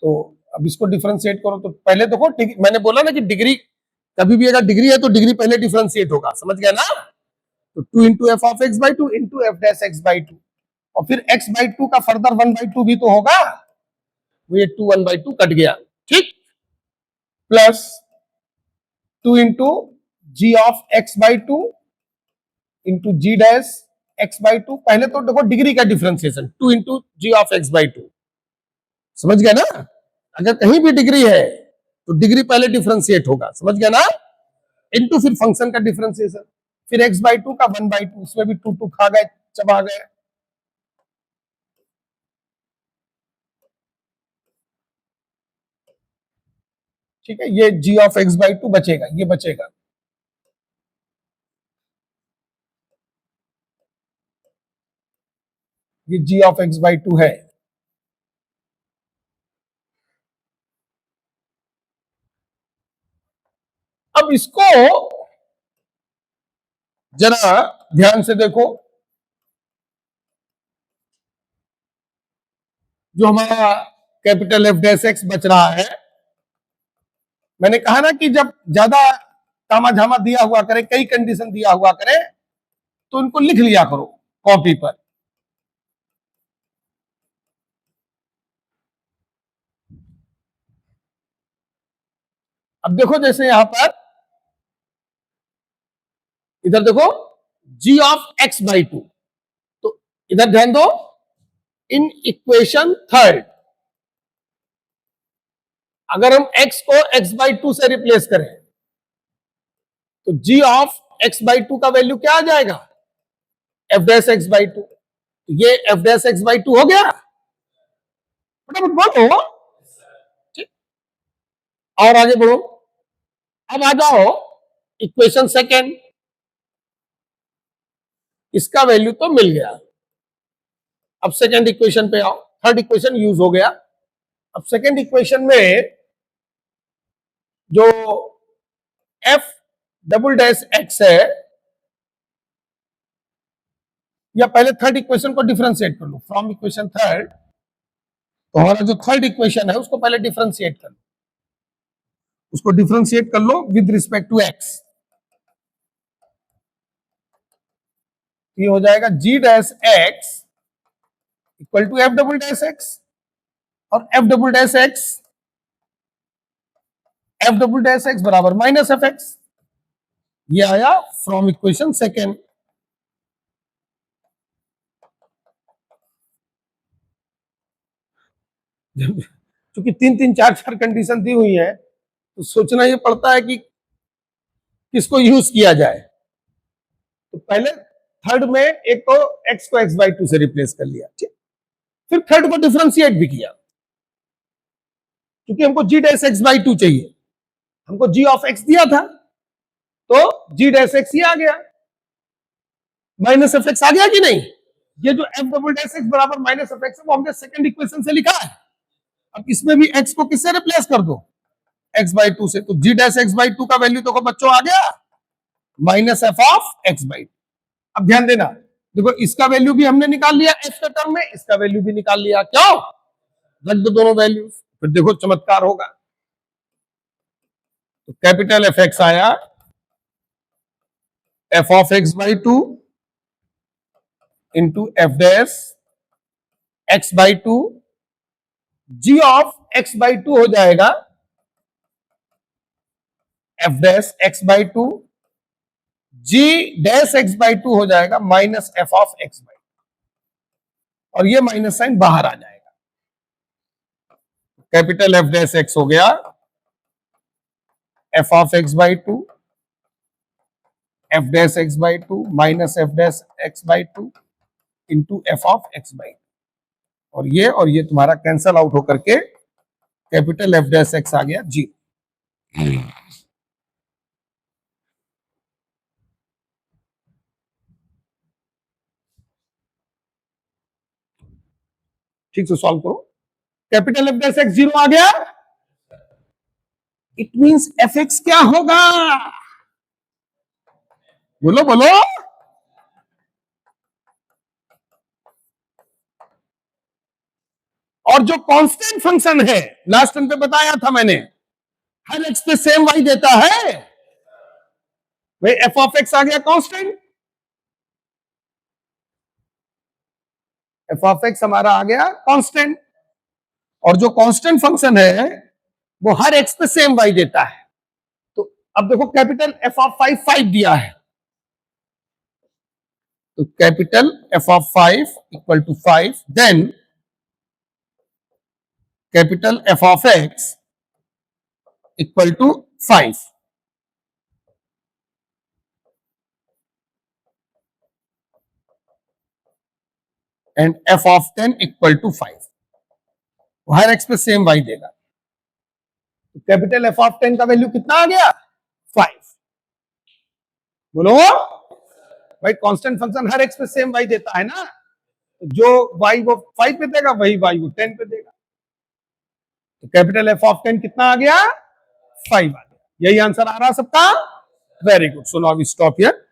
तो अब इसको डिफरेंशिएट करो। तो पहले देखो, मैंने बोला ना कि डिग्री, कभी भी अगर डिग्री है तो डिग्री पहले डिफरेंशिएट होगा, समझ गया ना। तो 2 into F of x by 2 into F dash x by 2, और फिर एक्स बाई 2 का फर्दर 1/2 भी तो होगा, वो ये 2 1/2 कट गया, ठीक, plus 2 into g of x by 2 into g dash x by 2। पहले तो देखो डिग्री का differentiation 2 into g of x by 2, समझ गया ना। अगर कहीं भी डिग्री है तो डिग्री पहले डिफरेंशिएट होगा, समझ गया ना। इंटू फिर फंक्शन का डिफरेंशिएशन, फिर एक्स बाई 2 का 1/2, उसमें भी 2 खा गए, चबा गए। ठीक है, ये जी ऑफ एक्स बाई 2 बचेगा, ये बचेगा। ये जी ऑफ एक्स बाई 2 है। अब इसको जरा ध्यान से देखो, जो हमारा कैपिटल एफ डैश एक्स बच रहा है, मैंने कहा ना कि जब ज्यादा तामा झामा दिया हुआ करे, कई कंडीशन दिया हुआ करे, तो उनको लिख लिया करो कॉपी पर। अब देखो जैसे यहां पर इधर देखो जी ऑफ एक्स बाई 2, तो इधर ध्यान दो, इन इक्वेशन थर्ड अगर हम x को x बाई 2 से रिप्लेस करें तो g ऑफ x बाई 2 का वैल्यू क्या आ जाएगा, f डैश x बाई 2। ये f डैश x बाई 2 हो गया, फटाफट बोलो, ठीक। और आगे बढ़ो, अब आ जाओ इक्वेशन सेकेंड, इसका वैल्यू तो मिल गया। अब सेकेंड इक्वेशन पे आओ, थर्ड इक्वेशन यूज हो गया। अब सेकेंड इक्वेशन में जो f डबल डैश x है, या पहले थर्ड इक्वेशन को डिफरेंशिएट कर लो फ्रॉम इक्वेशन थर्ड। तो हमारा जो थर्ड इक्वेशन है उसको पहले डिफरेंशिएट कर लो, उसको डिफरेंशिएट कर लो विद रिस्पेक्ट टू x। ये हो जाएगा g dash x equal to f double dash x, और f डबल डैश x बराबर माइनस एफ एक्स। ये आया फ्रॉम इक्वेशन सेकेंड। क्योंकि 3-3 4-4 कंडीशन दी हुई है, तो सोचना ये पड़ता है कि किसको यूज किया जाए। तो पहले थर्ड में एक तो x को x/2 से रिप्लेस कर लिया, ठीक। फिर थर्ड को डिफरेंशिएट भी किया, क्योंकि हमको g डैश x/2 चाहिए, हमको g ऑफ x दिया था, तो g डैश x ही आ गया, माइनस एफ एक्स आ गया कि नहीं। ये जो f डबल डैश x बराबर माइनस एफ एक्स है वो हमने सेकंड इक्वेशन से लिखा है। अब इसमें भी x को किससे रिप्लेस कर दो, x/2 से, तो g डैश x/2 का वैल्यू तो बच्चों आ गया माइनस एफ ऑफ x/2। अब ध्यान देना, देखो इसका वैल्यू भी हमने निकाल लिया f के टर्म में, इसका वैल्यू भी निकाल लिया, क्यों, रख दो दोनों वैल्यू, फिर देखो चमत्कार होगा। तो कैपिटल एफ एक्स आया F of x/2 into F dash x/2, g of x/2 हो जाएगा F dash x/2, g dash x/2 हो जाएगा माइनस एफ ऑफ x/2, और ये माइनस साइन बाहर आ जाएगा। कैपिटल एफ डैश x हो गया f of x/2 F dash x/2 minus F dash x/2 into F of x/2, और ये तुम्हारा कैंसल आउट होकर के कैपिटल एफ डैश x आ गया जी। ठीक से सॉल्व करो, कैपिटल एफ डैश x 0 आ गया, इट मींस एफ एक्स क्या होगा, बोलो बोलो, और जो कांस्टेंट फंक्शन है लास्ट टाइम पे बताया था मैंने, हर एक्स पे सेम वाई देता है, भाई एफ ऑफ एक्स आ गया कांस्टेंट, एफ ऑफ एक्स हमारा आ गया कांस्टेंट, और जो कांस्टेंट फंक्शन है वो हर एक्स पे सेम वाई देता है। तो अब देखो कैपिटल एफ ऑफ 5 दिया है, तो capital F of 5 equal to 5, then capital F of x equal to 5, and f of 10 equal to 5, हर एक्स पे सेम वाई देगा। तो कैपिटल एफ ऑफ 10 का वैल्यू कितना आ गया 5, बोलो भाई, कांस्टेंट फंक्शन हर एक्स पे सेम वाई देता है ना, तो जो वाई वो 5 पे देगा वही वाई वो 10 पे देगा, तो कैपिटल एफ ऑफ 10 कितना आ गया 5 आ गया। यही आंसर आ रहा सबका, very good. So now we stop here.